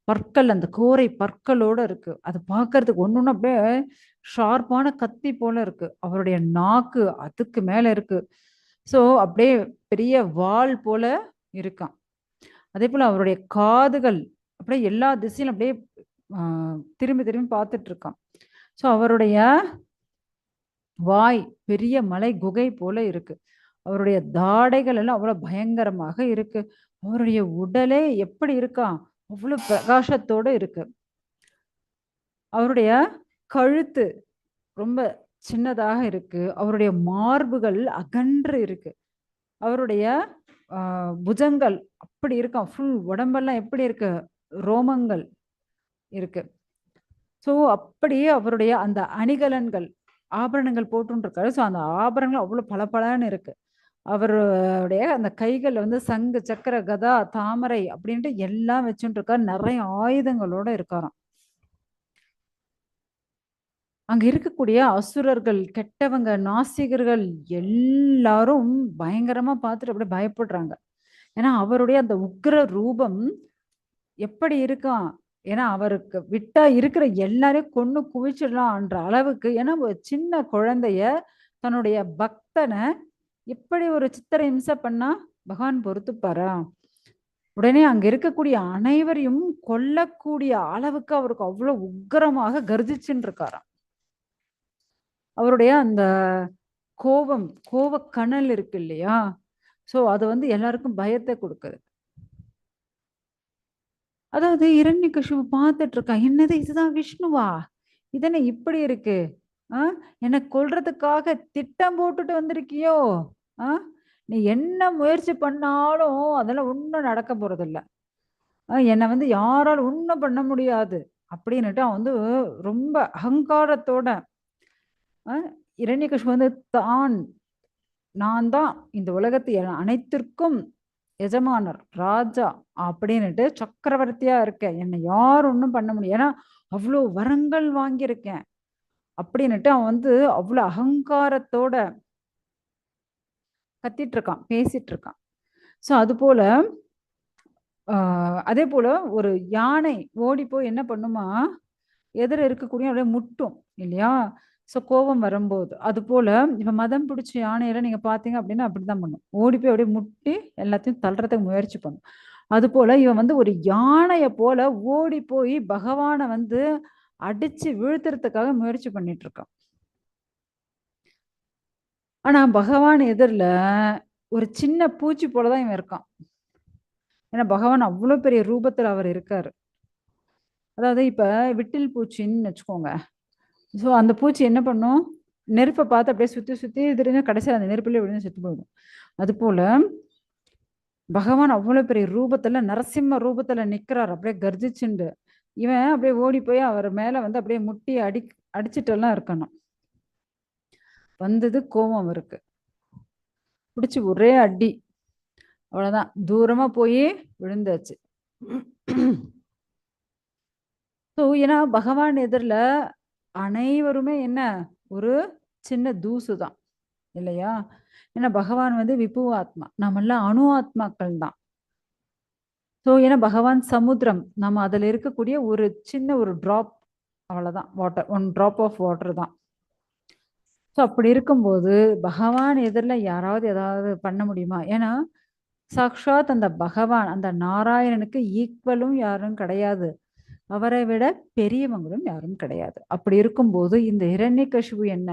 பற்கள், அந்த கோரை பற்களோட இருக்கு. அது பார்க்கறதுக்கு ஒண்ணு அப்படியே ஷார்ப்பான கத்தி போல இருக்கு. அவருடைய நாக்கு அதுக்கு மேல இருக்கு. ஸோ அப்படியே பெரிய வாள் போல இருக்காம். அதே போல அவருடைய காதுகள் அப்படியே எல்லா திசையிலும் அப்படியே திரும்பி திரும்பி பார்த்துட்டு இருக்கான். ஸோ அவருடைய வாய் பெரிய மலை குகை போல இருக்கு. அவருடைய தாடைகள் எல்லாம் அவ்வளவு பயங்கரமாக இருக்கு. அவருடைய உடலே எப்படி இருக்கான், அவ்வளவு பிரகாசத்தோட இருக்கு. அவருடைய கழுத்து ரொம்ப சின்னதாக இருக்கு. அவருடைய மார்புகள் அகன்று இருக்கு. அவருடைய புஜங்கள் அப்படி இருக்கான். ஃபுல் உடம்பெல்லாம் எப்படி இருக்கு, ரோமங்கள் இருக்கு. ஸோ அப்படியே அவருடைய அந்த அணிகலன்கள் ஆபரணங்கள் போட்டுருக்காரு. ஸோ அந்த ஆபரணங்கள் அவ்வளோ பளபளன்னு இருக்கு. அவருடைய அந்த கைகள் வந்து சங்கு, சக்கர, கதா, தாமரை அப்படின்ட்டு எல்லாம் வச்சுட்டு இருக்காரு. நிறைய ஆயுதங்களோட இருக்காராம். அங்க இருக்கக்கூடிய அசுரர்கள், கெட்டவங்க, நாசிகர்கள் எல்லாரும் பயங்கரமா பார்த்துட்டு அப்படியே பயப்படுறாங்க. ஏன்னா அவருடைய அந்த உக்கிர ரூபம் எப்படி இருக்கான், ஏன்னா அவருக்கு விட்டா இருக்கிற எல்லாரையும் கொன்னு குவிச்சிடலாம்ன்ற அளவுக்கு. ஏன்னா ஒரு சின்ன குழந்தைய, தன்னுடைய பக்தனை எப்படி ஒரு சித்திர இம்சை பண்ணா பகவான் பொறுத்துப்பாரா? உடனே அங்க இருக்கக்கூடிய அனைவரையும் கொல்லக்கூடிய அளவுக்கு அவருக்கு அவ்வளவு உக்கிரமாக கர்ஜிச்சுன்னு இருக்காராம். அவருடைய அந்த கோபம், கோபக்கனல் இருக்கு இல்லையா, சோ அது வந்து எல்லாருக்கும் பயத்தை கொடுக்குது. அதாவது இரண்யகசிபு பார்த்துட்டு இருக்கா, என்னது இதுதான் விஷ்ணுவா, இதென்ன இப்படி இருக்கு, என்னை கொல்றதுக்காக திட்டம் போட்டுட்டு வந்திருக்கியோ, நீ என்ன முயற்சி பண்ணாலும் அதெல்லாம் ஒன்றும் நடக்க போறது இல்லை, என்னை வந்து யாராலும் ஒன்றும் பண்ண முடியாது அப்படின்னுட்டு அவன் வந்து ரொம்ப அகங்காரத்தோட இரண்யகசிபு வந்து தான், நான் தான் இந்த உலகத்தை அனைத்திற்கும் எஜமானர், ராஜா அப்படின்னுட்டு சக்கரவர்த்தியா இருக்கேன், என்னை யாரும் ஒன்றும் பண்ண முடியும், ஏன்னா அவ்வளோ வரங்கள் வாங்கியிருக்கேன் அப்படின்னுட்டு அவன் வந்து அவ்வளவு அகங்காரத்தோட கத்திட்டு இருக்கான், பேசிட்டு இருக்கான். ஸோ அது போல அதே போல ஒரு யானை ஓடி போய் என்ன பண்ணுமா, எதிர இருக்கக்கூடிய அப்படியே முட்டும் இல்லையா, ஸோ கோபம் வரும்போது. அது போல இப்ப மதம் பிடிச்ச யானையெல்லாம் நீங்க பாத்தீங்க அப்படின்னா அப்படிதான் பண்ணும், ஓடி போய் அப்படியே முட்டி எல்லாத்தையும் தள்ளுறதுக்கு முயற்சி பண்ணும். அது போல இவன் வந்து ஒரு யானைய போல ஓடி போய் பகவானை வந்து அடிச்சு வீழ்த்துறதுக்காக முயற்சி பண்ணிட்டு இருக்கான். ஆனா பகவான் எதிரில ஒரு சின்ன பூச்சி போலதான் இவன் இருக்கான். ஏன்னா பகவான் அவ்வளவு பெரிய ரூபத்துல அவர் இருக்காரு. அதாவது இப்ப விட்டில் பூச்சின்னு வச்சுக்கோங்க. ஸோ அந்த பூச்சி என்ன பண்ணும், நெருப்பை பார்த்து அப்படியே சுத்தி சுத்தி திரும்ப கடைசியில் அந்த நெருப்புல விழுந்து செத்து போயிடும். அது போல பகவான் அவ்வளவு பெரிய ரூபத்துல, நரசிம்ம ரூபத்துல நிக்கிறார் அப்படியே கர்ஜிச்சுண்டு. இவன் அப்படியே ஓடி போய் அவர் மேல வந்து அப்படியே முட்டி அடிச்சுட்டு எல்லாம் இருக்கணும். வந்தது கோபம் அவருக்கு, பிடிச்சி ஒரே அடி, அவ்வளவுதான், தூரமா போய் விழுந்தாச்சு. ஸோ ஏன்னா பகவான் எதிரில் அனைவருமே என்ன, ஒரு சின்ன தூசு தான் இல்லையா. ஏன்னா பகவான் வந்து விபு ஆத்மா, நம்மெல்லாம் அணு ஆத்மாக்கள் தான். ஸோ ஏன்னா பகவான் சமுத்திரம், நம்ம அதில் இருக்கக்கூடிய ஒரு சின்ன ஒரு ட்ராப், அவ்வளோதான், water, one drop of water தான். ஸோ அப்படி இருக்கும்போது பகவான் எதிரில் யாராவது ஏதாவது பண்ண முடியுமா? ஏன்னா சாக்ஷாத் அந்த பகவான், அந்த நாராயணனுக்கு ஈக்குவலும் யாரும் கிடையாது, அவரை விட பெரியவங்களும் யாரும் கிடையாது. அப்படி இருக்கும்போது இந்த இரண்யகசிபு என்ன,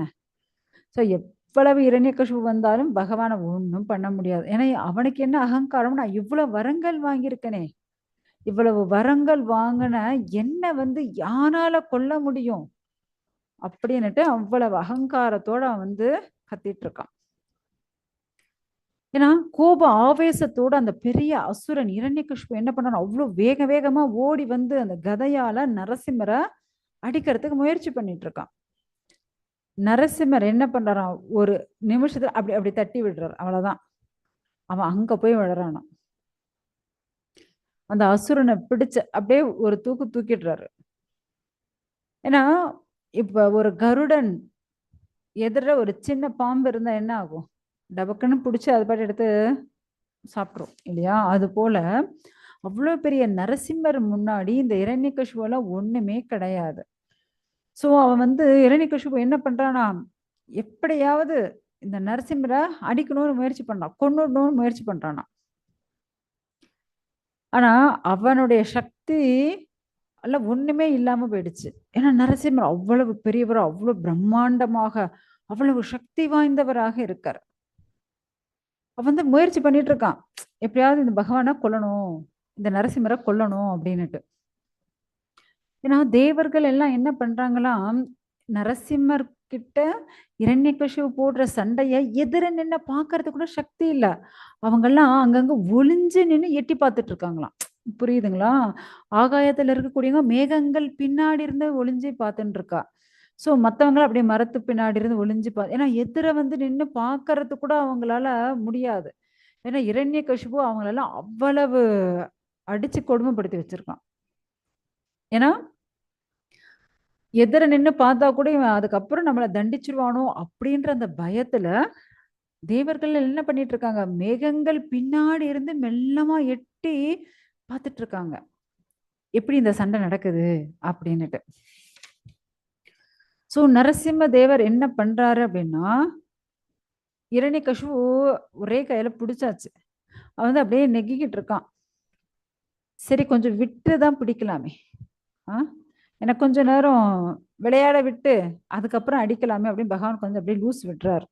ஸோ எவ்வளவு இரண்யகசிபு வந்தாலும் பகவானை ஒன்றும் பண்ண முடியாது. ஏன்னா அவனுக்கு என்ன அகங்காரம், நான் இவ்வளவு வரங்கள் வாங்கியிருக்கனே, இவ்வளவு வரங்கள் வாங்கின என்ன வந்து யாரால கொல்ல முடியும் அப்படின்னுட்டு அவ்வளவு அகங்காரத்தோட வந்து கத்திட்டு இருக்கான். ஏன்னா கோப ஆவேசத்தோட அந்த பெரிய அசுரன் இரண்யகசிபு என்ன பண்ணான், அவ்வளவு வேக வேகமா ஓடி வந்து அந்த கதையால நரசிம்மரை அடிக்கிறதுக்கு முயற்சி பண்ணிட்டு இருக்கான். நரசிம்மர் என்ன பண்றான், ஒரு நிமிஷத்துல அப்படி அப்படி தட்டி விடுறார், அவ்வளவுதான், அவன் அங்க போய் விழுறானான். அந்த அசுரனை பிடிச்ச அப்படியே ஒரு தூக்கு தூக்கிடுறாரு. ஏன்னா இப்ப ஒரு கருடன் எதிர ஒரு சின்ன பாம்பு இருந்தா என்ன ஆகும், டபக்குன்னு பிடிச்சி அது பாட்டு எடுத்து சாப்பிட்ரும் இல்லையா. அது போல அவ்வளவு பெரிய நரசிம்மர் முன்னாடி இந்த இரண்யகசிபுவெல்லாம் ஒண்ணுமே கிடையாது. சோ அவன் வந்து இரண்யகசிபு என்ன பண்றானா, எப்படியாவது இந்த நரசிம்மரை அடிக்கணும்னு முயற்சி பண்ணான், கொன்னுடணும்னு முயற்சி பண்றானா. ஆனா அவனுடைய சக்தி எல்லாம் ஒண்ணுமே இல்லாம போயிடுச்சு. ஏன்னா நரசிம்மர் அவ்வளவு பெரியவர், அவ்வளவு பிரம்மாண்டமாக, அவ்வளவு சக்தி வாய்ந்தவராக இருக்கார். அவன் வந்து முயற்சி பண்ணிட்டு இருக்கான், எப்படியாவது இந்த பகவானை கொல்லணும், இந்த நரசிம்மரை கொல்லணும் அப்படின்னுட்டு. ஏன்னா தேவர்கள் எல்லாம் என்ன பண்றாங்களாம், நரசிம்மர் கிட்ட இரண்யகசிபு போடுற சண்டைய எதிர நின்னு பாக்குறது கூட சக்தி இல்ல. அவங்கெல்லாம் அங்கங்க ஒளிஞ்சு நின்னு எட்டி பார்த்துட்டு இருக்காங்களாம். புரியுதுங்களா? ஆகாயத்துல இருக்கக்கூடியவங்க மேகங்கள் பின்னாடி இருந்து ஒளிஞ்சு பார்த்துட்டு இருக்கா. சோ மத்தவங்க அப்படியே மரத்து பின்னாடி இருந்து ஒளிஞ்சு ஏன்னா எதிர வந்து நின்னு பாக்குறது கூட அவங்களால முடியாது. ஏன்னா இரண்யகசிபு அவங்களெல்லாம் அவ்வளவு அடிச்சு கொடுமைப்படுத்தி வச்சிருக்கான். ஏன்னா எதிர நின்னு பார்த்தா கூட இவன் அதுக்கப்புறம் நம்மள தண்டிச்சிருவானோ அப்படின்ற அந்த பயத்துல தேவர்கள் என்ன பண்ணிட்டு இருக்காங்க, மேகங்கள் பின்னாடி இருந்து மெல்லமா எட்டி பார்த்துட்டு இருக்காங்க, எப்படி இந்த சண்டை நடக்குது அப்படின்னுட்டு. சோ நரசிம்ம தேவர் என்ன பண்றாரு அப்படின்னா, இரண்யகசிபு ஒரே கையில பிடிச்சாச்சு. அவன் வந்து அப்படியே நெக்கிக்கிட்டு இருக்கான். சரி கொஞ்சம் விட்டு தான் பிடிக்கலாமே, எனக்கு கொஞ்ச நேரம் விளையாட விட்டு அதுக்கப்புறம் அடிக்கலாமே அப்படின்னு பகவான் கொஞ்சம் அப்படியே லூஸ் விட்டுறாரு.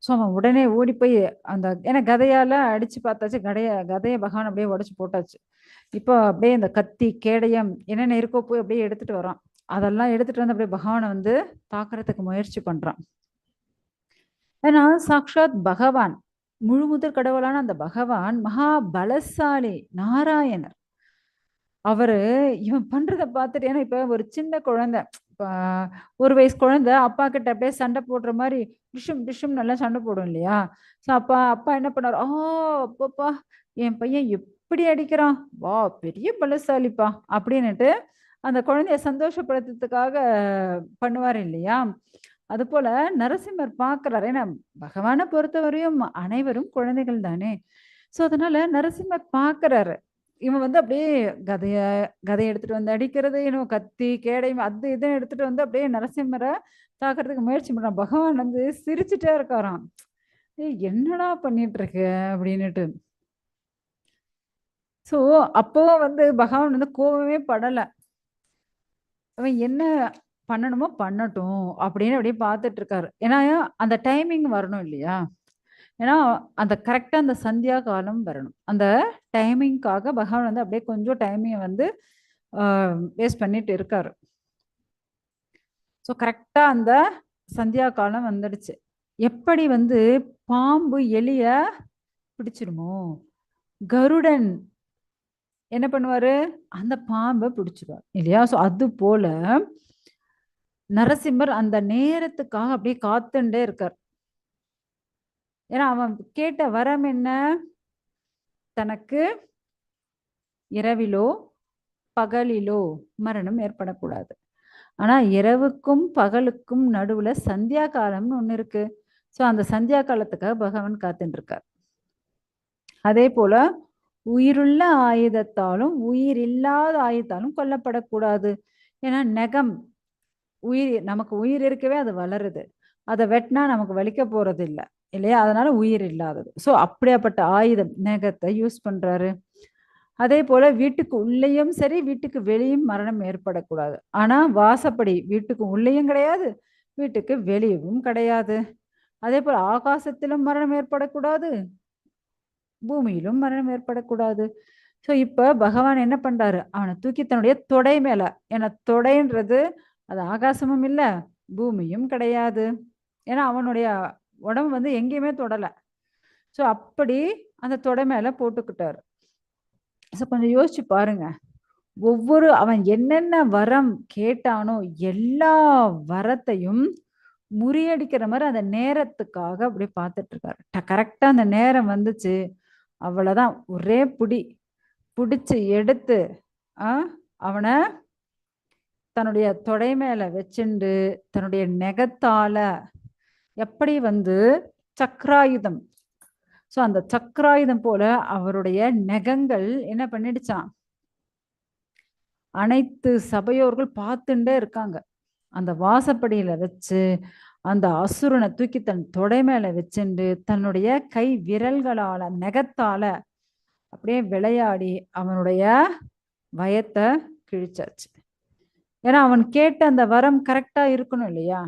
ஸோ அவன் உடனே ஓடி போய் அந்த ஏன்னா கதையால அடிச்சு பார்த்தாச்சு, கதையை பகவான் அப்படியே உடைச்சு போட்டாச்சு. இப்போ அப்படியே இந்த கத்தி கேடயம் என்னென்ன இருக்கோ போய் அப்படியே எடுத்துட்டு வரான். அதெல்லாம் எடுத்துட்டு வந்து அப்படியே பகவானை வந்து தாக்குறதுக்கு முயற்சி பண்றான். ஏன்னா சாக்ஷாத் பகவான், முழு முதற் கடவுளான அந்த பகவான் மகா பலசாலி நாராயணர். அவரு இவன் பண்றத பார்த்துட்டு, ஏன்னா இப்ப ஒரு சின்ன குழந்தை, இப்ப 1 வயசு குழந்தை அப்பா கிட்ட அப்படியே சண்டை போடுற மாதிரி டிஷும் டிஷும் நல்லா சண்டை போடும் இல்லையா? ஸோ அப்பா அப்பா என்ன பண்ணாரு, அப்பப்பா என் பையன் எப்படி அடிக்கிறான், வா பெரிய பலசாலிப்பா அப்படின்னுட்டு அந்த குழந்தைய சந்தோஷப்படுத்துறதுக்காக பண்ணுவார் இல்லையா? அது போல நரசிம்மர் பார்க்கிறார். ஏன்னா பகவானை பொறுத்தவரையும் அனைவரும் குழந்தைகள் தானே. ஸோ அதனால நரசிம்மர் பார்க்கிறாரு, இவன் வந்து அப்படியே கதைய கதைய எடுத்துட்டு வந்து அடிக்கிறது, இன்னும் கத்தி கேடயம் அது இதுன்னு எடுத்துட்டு வந்து அப்படியே நரசிம்மரை தாக்குறதுக்கு முயற்சி பண்றான். பகவான் வந்து சிரிச்சுட்டே இருக்காராம், ஏய் என்னடா பண்ணிட்டு இருக்க அப்படின்னுட்டு. சோ அப்போ வந்து பகவான் வந்து கோவமே படல, அவன் என்ன பண்ணணுமோ பண்ணட்டும் அப்படின்னு அப்படியே பார்த்துட்டு இருக்காரு. ஏன்னா அந்த டைமிங் வரணும் இல்லையா? ஏன்னா அந்த கரெக்டா அந்த சந்தியா காலம் வரணும். அந்த டைமிங்காக பகவான் வந்து அப்படியே கொஞ்சம் டைமிங்கை வந்து வேஸ்ட் பண்ணிட்டு இருக்காரு. ஸோ கரெக்டா அந்த சந்தியா காலம் வந்துடுச்சு. எப்படி வந்து பாம்பு எலிய பிடிச்சிருமோ, கருடன் என்ன பண்ணுவாரு, அந்த பாம்பை பிடிச்சிருவார் இல்லையா? ஸோ அது போல நரசிம்மர் அந்த நேரத்துக்காக அப்படியே காத்துண்டே இருக்கார். ஏன்னா அவன் கேட்ட வரம் என்ன, தனக்கு இரவிலோ பகலிலோ மரணம் ஏற்படக்கூடாது. ஆனா இரவுக்கும் பகலுக்கும் நடுவுல சந்தியா காலம்னு ஒண்ணு இருக்கு. சோ அந்த சந்தியா காலத்துக்காக பகவான் காத்துட்டு இருக்கார். அதே போல உயிருள்ள ஆயுதத்தாலும் உயிர் இல்லாத ஆயுதத்தாலும் கொல்லப்படக்கூடாது. ஏன்னா நெகம், உயிர் நமக்கு உயிர் இருக்கவே அது வளருது, அதை வெட்டினா நமக்கு வலிக்க போறது இல்லை இல்லையா? அதனால உயிர் இல்லாதது. சோ அப்படியாப்பட்ட ஆயுதம் நெகத்தை யூஸ் பண்றாரு. அதே போல வீட்டுக்கு உள்ளேயும் சரி வீட்டுக்கு வெளியும் மரணம் ஏற்படக்கூடாது. ஆனா வாசப்படி வீட்டுக்கு உள்ளேயும் கிடையாது, வீட்டுக்கு வெளியவும் கிடையாது. அதே போல ஆகாசத்திலும் மரணம் ஏற்படக்கூடாது, பூமியிலும் மரணம் ஏற்படக்கூடாது. ஸோ இப்ப பகவான் என்ன பண்றாரு, அவனை தூக்கி தன்னுடைய தொடை மேல, ஏன்னா தொடைன்றது அது ஆகாசமும் இல்லை பூமியும் கிடையாது, ஏன்னா அவனுடைய உடம்பு வந்து எங்கேயுமே தொடல. ஸோ அப்படி அந்த தொடை மேல போட்டுக்கிட்டாரு. ஸோ கொஞ்சம் யோசிச்சு பாருங்க, அவன் என்னென்ன வரம் கேட்டானோ எல்லா வரத்தையும் முறியடிக்கிற மாதிரி அந்த நேரத்துக்காக அப்படி பார்த்துட்டு இருக்காரு. கரெக்டா அந்த நேரம் வந்துச்சு, அவ்வளவுதான் ஒரே பிடிச்சு எடுத்து அவனை தன்னுடைய தொடை மேல வச்சுண்டு தன்னுடைய நெகத்தால எப்படி வந்து சக்கராயுதம் சோ அந்த சக்கராயுதம் போல அவருடைய நகங்கள் என்ன பண்ணிடுச்சான், அனைத்து சபையோர்கள் பார்த்துட்டே இருக்காங்க. அந்த வாசப்படியில வச்சு அந்த அசுரனை தூக்கி தன் தொடை மேல வச்சுண்டு தன்னுடைய கை விரல்களால நகத்தால அப்படியே விளையாடி அவனுடைய வயத்தை கிழிச்சாச்சு. ஏன்னா அவன் கேட்ட அந்த வரம் கரெக்டா இருக்கணும் இல்லையா?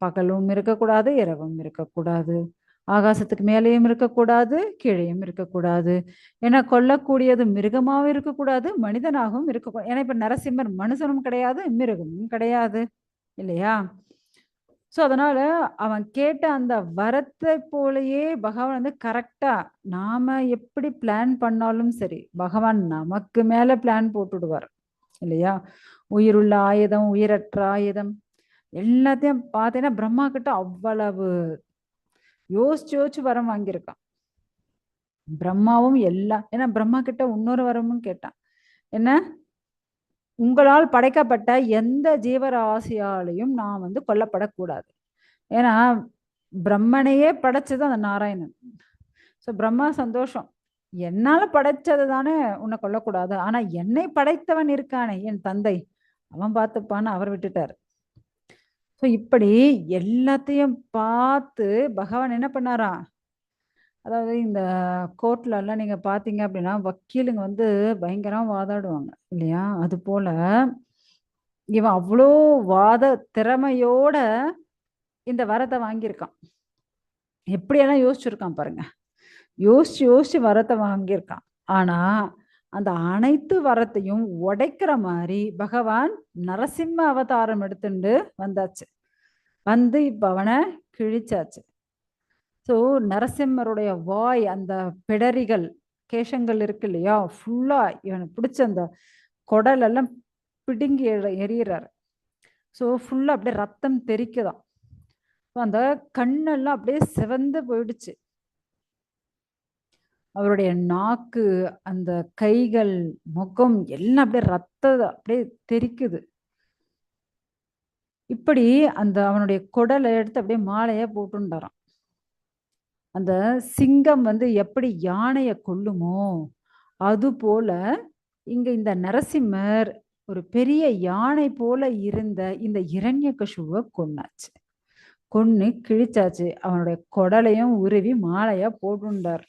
பகலும் இருக்கக்கூடாது, இரவும் இருக்கக்கூடாது, ஆகாசத்துக்கு மேலேயும் இருக்கக்கூடாது, கீழேயும் இருக்கக்கூடாது. ஏன்னா கொல்லக்கூடியது மிருகமாவும் இருக்கக்கூடாது, மனிதனாகவும் இருக்கக்கூடாது. ஏன்னா இப்ப நரசிம்மர் மனுஷனும் கிடையாது, மிருகமும் கிடையாது இல்லையா? சோ அதனால அவன் கேட்ட அந்த வரத்தை போலயே பகவான் வந்து கரெக்டா, நாம எப்படி பிளான் பண்ணாலும் சரி பகவான் நமக்கு மேல பிளான் போட்டுடுவார் இல்லையா? உயிருள்ள ஆயுதம், உயிரற்ற ஆயுதம் எல்லாத்தையும் பார்த்தீங்கன்னா பிரம்மா கிட்ட அவ்வளவு யோசிச்சு யோசிச்சு வரம் வாங்கியிருக்கான். பிரம்மாவும் எல்லாம், ஏன்னா பிரம்மா கிட்ட இன்னொரு வரமும் கேட்டான். என்ன, உங்களால் படைக்கப்பட்ட எந்த ஜீவராசியாலையும் நான் வந்து கொல்லப்படக்கூடாது. ஏன்னா பிரம்மனையே படைச்சது அந்த நாராயணன். சோ பிரம்மா சந்தோஷம், என்னால படைச்சது தானே உன்னை கொல்லக்கூடாது, ஆனா என்னை படைத்தவன் இருக்கானே என் தந்தை, அவன் பார்த்துப்பான்னு அவர் விட்டுட்டார். ஸோ இப்படி எல்லாத்தையும் பார்த்து பகவான் என்ன பண்ணாரா, அதாவது இந்த கோர்ட்ல எல்லாம் நீங்க பாத்தீங்க அப்படின்னா வக்கீலுங்க வந்து பயங்கரம் வாதாடுவாங்க இல்லையா? அது போல இவன் அவ்வளோ வாத திறமையோட இந்த வரத்தை வாங்கியிருக்கான். எப்படியெல்லாம் யோசிச்சிருக்கான் பாருங்க. யோசிச்சு யோசிச்சு வரத்தை வாங்கியிருக்கான். ஆனா அந்த அனைத்து வரத்தையும் உடைக்கிற மாதிரி பகவான் நரசிம்ம அவதாரம் எடுத்துட்டு வந்தாச்சு. வந்து இப்ப அவனை கிழிச்சாச்சு. ஸோ நரசிம்மருடைய வாய், அந்த பிடரிகள், கேசங்கள் இருக்கு இல்லையா, ஃபுல்லா இவனை பிடிச்ச அந்த குடல் எல்லாம் பிடுங்கி எறிகிறார். ஸோ ஃபுல்லா அப்படியே ரத்தம் தெறிக்குதாம். அந்த கண்ணெல்லாம் அப்படியே சிவந்து போயிடுச்சு. அவருடைய நாக்கு, அந்த கைகள், முகம் எல்லாம் அப்படியே அப்படியே தெறிக்குது. இப்படி அந்த அவனுடைய குடலை எடுத்து அப்படியே மாலையா போட்டுண்டாராம். அந்த சிங்கம் வந்து எப்படி யானையை கொல்லுமோ அது போல இங்க இந்த நரசிம்மர் ஒரு பெரிய யானை போல இருந்த இந்த இரண்யகசிபுவை கொன்னாச்சு. கொன்னு கிழிச்சாச்சு. அவனுடைய குடலையும் உருவி மாலையா போட்டுண்டார்.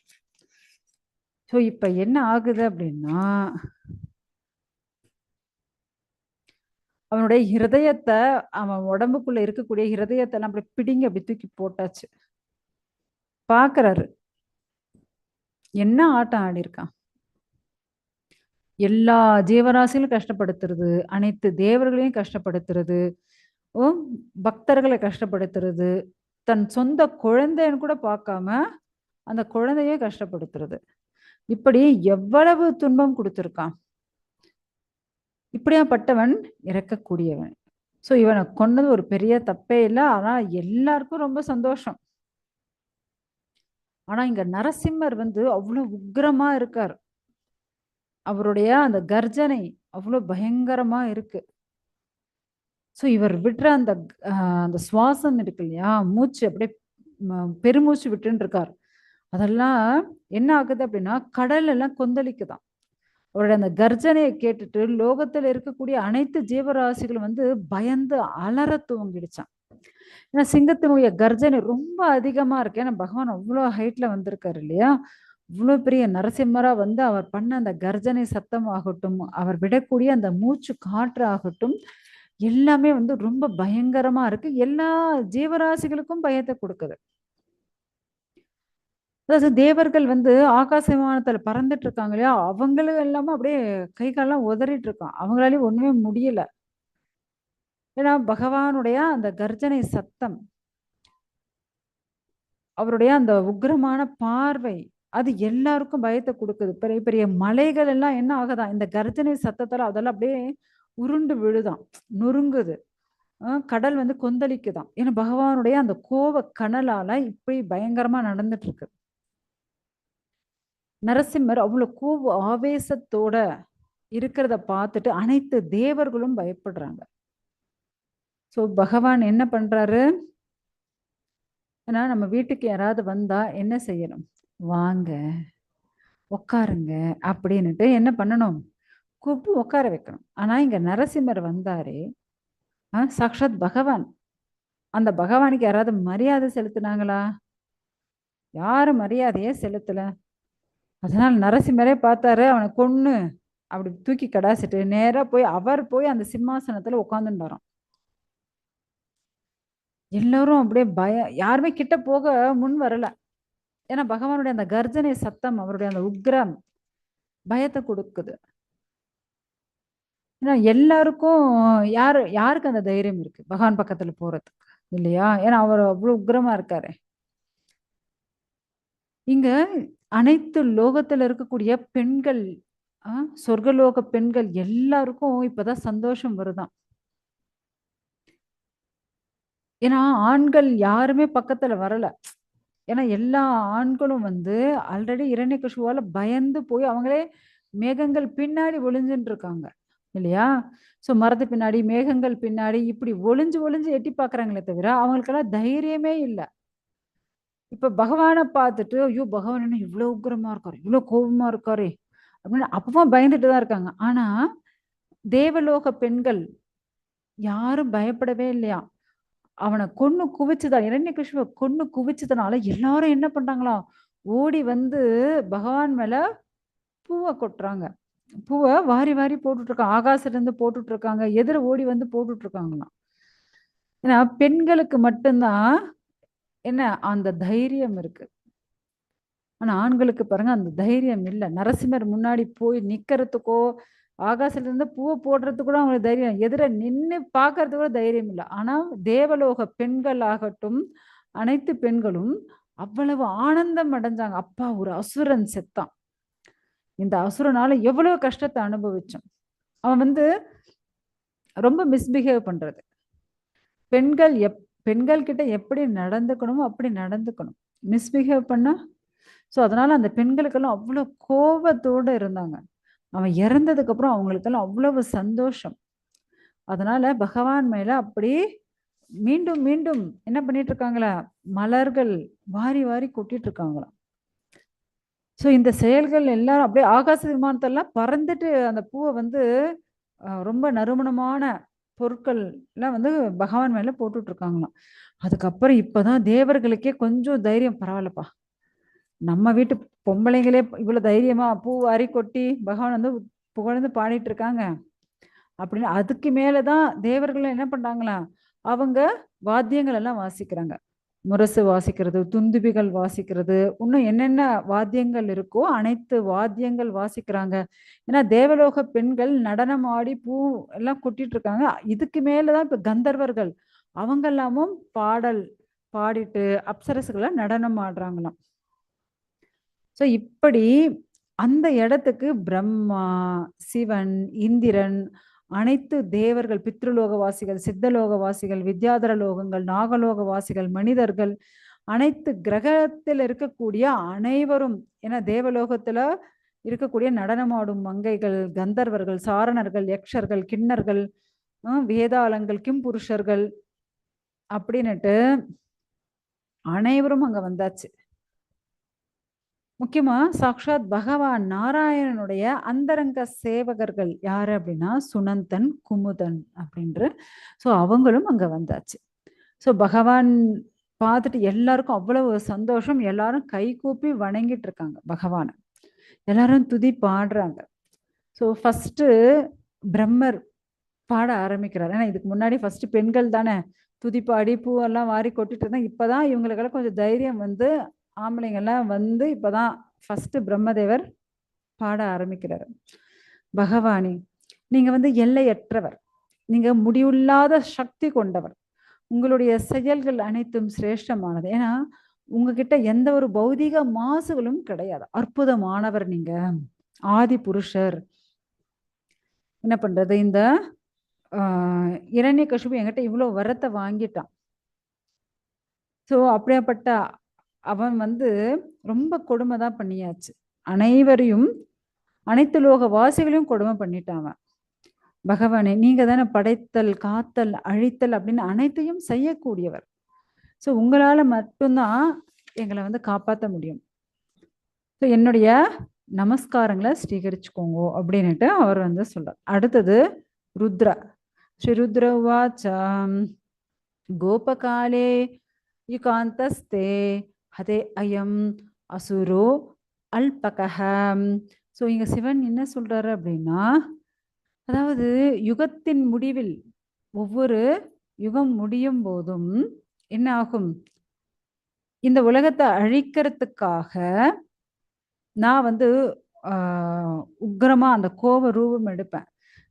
ஸோ இப்ப என்ன ஆகுது அப்படின்னா, அவனுடைய ஹிருதயத்தை, அவன் உடம்புக்குள்ள இருக்கக்கூடிய ஹிருதயத்தை எல்லாம் அப்படி பிடிங்க அப்படி தூக்கி போட்டாச்சு. பாக்குறாரு என்ன ஆட்டம் ஆடி இருக்கான். எல்லா ஜீவராசிகளும் கஷ்டப்படுத்துறது, அனைத்து தேவர்களையும் கஷ்டப்படுத்துறது, பக்தர்களை கஷ்டப்படுத்துறது, தன் சொந்த குழந்தைன்னு கூட பார்க்காம அந்த குழந்தைய கஷ்டப்படுத்துறது, இப்படி எவ்வளவு துன்பம் கொடுத்திருக்கான். இப்படியாப்பட்டவன் இறக்கக்கூடியவன். சோ இவனை கொன்னது ஒரு பெரிய தப்பே இல்லை. ஆனா எல்லாருக்கும் ரொம்ப சந்தோஷம். ஆனா இங்க நரசிம்மர் வந்து அவ்வளவு உக்கிரமா இருக்கார். அவருடைய அந்த கர்ஜனை அவ்வளவு பயங்கரமா இருக்கு. சோ இவர் விடுற அந்த அந்த சுவாசம் இருக்கு இல்லையா, மூச்சு அப்படியே பெருமூச்சு விட்டுன்னு இருக்கார். அதெல்லாம் என்ன ஆகுது அப்படின்னா கடல் எல்லாம் கொந்தளிக்குதான். அவருடைய அந்த கர்ஜனையை கேட்டுட்டு லோகத்துல இருக்கக்கூடிய அனைத்து ஜீவராசிகளும் வந்து பயந்து அலற துவங்கிடுச்சான். ஏன்னா சிங்கத்தினுடைய கர்ஜனை ரொம்ப அதிகமா இருக்கு. ஏன்னா பகவான் அவ்வளோ ஹைட்ல வந்திருக்காரு இல்லையா, இவ்வளவு பெரிய நரசிம்மரா வந்து அவர் பண்ண அந்த கர்ஜனை சத்தம் ஆகட்டும், அவர் விடக்கூடிய அந்த மூச்சு காற்று ஆகட்டும், எல்லாமே வந்து ரொம்ப பயங்கரமா இருக்கு. எல்லா ஜீவராசிகளுக்கும் பயத்தை கொடுக்குது. அதாவது தேவர்கள் வந்து ஆகாச விமானத்துல பறந்துட்டு இருக்காங்க இல்லையா, அவங்களும் எல்லாமே அப்படியே கை காலெல்லாம் உதறிட்டு இருக்கான். அவங்களாலையும் ஒண்ணுமே முடியல. ஏன்னா பகவானுடைய அந்த கர்ஜனை சத்தம், அவருடைய அந்த உக்கிரமான பார்வை, அது எல்லாருக்கும் பயத்தை கொடுக்குது. பெரிய பெரிய மலைகள் எல்லாம் என்ன ஆகுதான், இந்த கர்ஜனை சத்தத்தால அதெல்லாம் அப்படியே உருண்டு விழுதான், நொறுங்குது. கடல் வந்து கொந்தளிக்குதான். ஏன்னா பகவானுடைய அந்த கோப கனலால இப்படி பயங்கரமா நடந்துட்டு இருக்கு. நரசிம்மர் அவ்வளவு கோப ஆவேசத்தோட இருக்கிறத பார்த்துட்டு அனைத்து தேவர்களும் பயப்படுறாங்க. சோ பகவான் என்ன பண்றாரு, ஏன்னா நம்ம வீட்டுக்கு யாராவது வந்தா என்ன செய்யணும், வாங்க உட்காருங்க அப்படின்னுட்டு என்ன பண்ணணும், கூப்பிட்டு உட்கார வைக்கணும். ஆனா இங்க நரசிம்மர் வந்தாரே, சாக்ஷாத் பகவான். அந்த பகவானுக்கு யாராவது மரியாதை செலுத்துனாங்களா? யாரும் மரியாதையே செலுத்தல. அதனால நரசிம்மரே பார்த்தாரு, அவனை கொன்னு அப்படி தூக்கி கடாசிட்டு நேரா போய் அவர் போய் அந்த சிம்மாசனத்துல உட்காந்துட்டாராம். எல்லாரும் அப்படியே யாருமே கிட்ட போக முன் வரல. ஏன்னா பகவானுடைய அந்த கர்ஜனை சத்தம், அவருடைய அந்த உக்ரம் பயத்தை கொடுக்குது. ஏன்னா எல்லாருக்கும் யாருக்கு அந்த தைரியம் இருக்கு பகவான் பக்கத்துல போறதுக்கு, இல்லையா? ஏன்னா அவர் அவ்வளவு உக்ரமா இருக்காரு. இங்க அனைத்து லோகத்துல இருக்கக்கூடிய பெண்கள், சொர்க்கலோக பெண்கள் எல்லாருக்கும் இப்பதான் சந்தோஷம் வருதாம். ஏன்னா ஆண்கள் யாருமே பக்கத்துல வரல. ஏன்னா எல்லா ஆண்களும் ஆல்ரெடி இரண்யகசிபுவால பயந்து போய் அவங்களே மேகங்கள் பின்னாடி ஒளிஞ்சுட்டு இருக்காங்க, இல்லையா? சோ மரத்து பின்னாடி மேகங்கள் பின்னாடி இப்படி ஒளிஞ்சு ஒளிஞ்சு எட்டி பாக்குறாங்களே தவிர அவங்களுக்கெல்லாம் தைரியமே இல்லை. இப்ப பகவானை பார்த்துட்டு ஐயோ பகவான் என்ன இவ்வளவு உக்கிரமா இருக்காரு, இவ்வளவு கோபமா இருக்காரு அப்படின்னு அப்பவும் பயந்துட்டு தான் இருக்காங்க. ஆனா தேவலோக பெண்கள் யாரும் பயப்படவே இல்லையா. அவனை கொன்னு குவிச்சுதான், இரண்யகிருஷ்ண கொன்னு குவிச்சதுனால எல்லாரும் என்ன பண்றாங்களாம், ஓடி பகவான் மேல பூவை கொட்டுறாங்க. பூவை வாரி வாரி போட்டுட்டு இருக்காங்க, ஆகாசத்துல இருந்து போட்டுட்டு இருக்காங்க, எதிர ஓடி போட்டுட்டு இருக்காங்களாம். ஏன்னா பெண்களுக்கு மட்டும்தான் என்ன அந்த தைரியம் இருக்கு. ஆனா ஆண்களுக்கு பாருங்க அந்த தைரியம் இல்லை. நரசிம்மர் முன்னாடி போய் நிக்கிறதுக்கோ ஆகாசத்துல இருந்து பூவை போடுறதுக்கு கூட அவங்களுக்கு தைரியம், எதிர நின்னு பாக்குறதுக்கு கூட தைரியம் இல்லை. ஆனா தேவலோக பெண்கள் ஆகட்டும், அனைத்து பெண்களும் அவ்வளவு ஆனந்தம் அடைஞ்சாங்க. அப்பா ஒரு அசுரன் செத்தான், இந்த அசுரனால எவ்வளவு கஷ்டத்தை அனுபவிச்சோம். அவன் ரொம்ப மிஸ்பிஹேவ் பண்றது. பெண்கள் பெண்கள் கிட்ட எப்படி நடந்துக்கணுமோ அப்படி நடந்துக்கணும். மிஸ்பிஹேவ் பண்ணா அதனால அந்த பெண்களுக்கெல்லாம் அவ்வளவு கோபத்தோடு இருந்தாங்க. அவன் இறந்ததுக்கு அப்புறம் அவங்களுக்கெல்லாம் அவ்வளவு சந்தோஷம். அதனால பகவான் மேல அப்படி மீண்டும் மீண்டும் என்ன பண்ணிட்டு இருக்காங்களா, மலர்கள் வாரி வாரி கொட்டிட்டு இருக்காங்களாம். இந்த செயல்கள் எல்லாரும் அப்படியே ஆகாச விமானத்தெல்லாம் பறந்துட்டு அந்த பூவை ரொம்ப நறுமணமான பொருட்கள் எல்லாம் பகவான் மேல போட்டுட்டு இருக்காங்களாம். அதுக்கப்புறம் இப்பதான் தேவர்களுக்கே கொஞ்சம் தைரியம், பரவாயில்லப்பா நம்ம வீட்டு பொம்பளைங்களே இவ்வளவு தைரியமா பூ வாரி கொட்டி பகவான் புகழ்ந்து பாடிட்டு இருக்காங்க அப்படின்னு. அதுக்கு மேலதான் தேவர்கள் என்ன பண்றாங்களா, அவங்க வாத்தியங்கள் எல்லாம் வாசிக்கிறாங்க. முரசு வாசிக்கிறது, துந்துபிகள் வாசிக்கிறது, இன்னும் என்னென்ன வாத்தியங்கள் இருக்கோ அனைத்து வாத்தியங்கள் வாசிக்கிறாங்க. ஏன்னா தேவலோக பெண்கள் நடனம் ஆடி பூ எல்லாம் கொட்டிட்டு இருக்காங்க. இதுக்கு மேலதான் இப்ப கந்தர்வர்கள் அவங்க எல்லாமும் பாடல் பாடிட்டு அப்சரசுகளை நடனம் ஆடுறாங்களாம். இப்படி அந்த இடத்துக்கு பிரம்மா, சிவன், இந்திரன், அனைத்து தேவர்கள், பித்ருலோகவாசிகள், சித்தலோகவாசிகள், வித்யாதர லோகங்கள், நாகலோகவாசிகள், மனிதர்கள், அனைத்து கிரகத்தில் இருக்கக்கூடிய அனைவரும், ஏன்னா தேவலோகத்துல இருக்கக்கூடிய நடனமாடும் மங்கைகள், கந்தர்வர்கள், சாரணர்கள், யக்ஷர்கள், கிண்ணர்கள், வேதாளங்கள், கிம்புருஷர்கள் அப்படின்னுட்டு அனைவரும் அங்க வந்தாச்சு. முக்கியமா சாக்ஷாத் பகவான் நாராயணனுடைய அந்தரங்க சேவகர்கள் யாரு அப்படின்னா சுனந்தன், குமுதன் அப்படின்ற அவங்களும் அங்க வந்தாச்சு. பகவான் பார்த்துட்டு எல்லாருக்கும் அவ்வளவு சந்தோஷம். எல்லாரும் கை கூப்பி வணங்கிட்டு இருக்காங்க பகவான, எல்லாரும் துதி பாடுறாங்க. ஃபர்ஸ்ட் பிரம்மர் பாட ஆரம்பிக்கிறார். ஏன்னா இதுக்கு முன்னாடி ஃபர்ஸ்ட் பெண்கள் தானே துதி பாடி பூவெல்லாம் வாரி கொட்டிட்டு இருந்தாங்க. இப்பதான் இவங்களுக்கெல்லாம் கொஞ்சம் தைரியம் ஆம்பளைங்கெல்லாம் இப்பதான் ஃபர்ஸ்ட் பிரம்மதேவர் பாட ஆரம்பிக்கிறார். பகவானே, நீங்க எல்லையற்றவர், நீங்க முடிவில்லாத சக்தி கொண்டவர், உங்களுடைய செயல்கள் அனைத்தும் சிரேஷ்டமானது. ஏன்னா உங்ககிட்ட எந்த ஒரு பௌதிக மாசுகளும் கிடையாது. அற்புதமானவர் நீங்க, ஆதி புருஷர். என்ன பண்றது, இந்த இரண்யகசிபு என்கிட்ட இவ்வளவு வரத்தை வாங்கிட்டான். அப்படியாப்பட்ட அவன் ரொம்ப கொடுமை தான் பண்ணியாச்சு. அனைவரையும், அனைத்து லோக வாசிகளையும் கொடுமை பண்ணிட்டான். பகவானே, நீங்க தானே படைத்தல், காத்தல், அழித்தல் அப்படின்னு அனைத்தையும் செய்யக்கூடியவர். உங்களால மட்டும்தான் எங்களை காப்பாற்ற முடியும். ஸோ என்னுடைய நமஸ்காரங்களை ஸ்வீகரிச்சுக்கோங்க அப்படின்னுட்டு அவர் வந்து சொல்றார். அடுத்தது ருத்ரா. ஸ்ரீ ருத்ர உவாச்ச கோபகாலே யுகாந்தஸ்தே ஹதே அயம் அசுரோ அல்பகஹம். ஸோ இங்க சிவன் என்ன சொல்றாரு அப்படின்னா, அதாவது யுகத்தின் முடிவில் ஒவ்வொரு யுகம் முடியும் போதும் என்ன ஆகும், இந்த உலகத்தை அழிக்கிறதுக்காக நான் வந்து உக்கிரமா அந்த கோப ரூபம் எடுப்பேன்.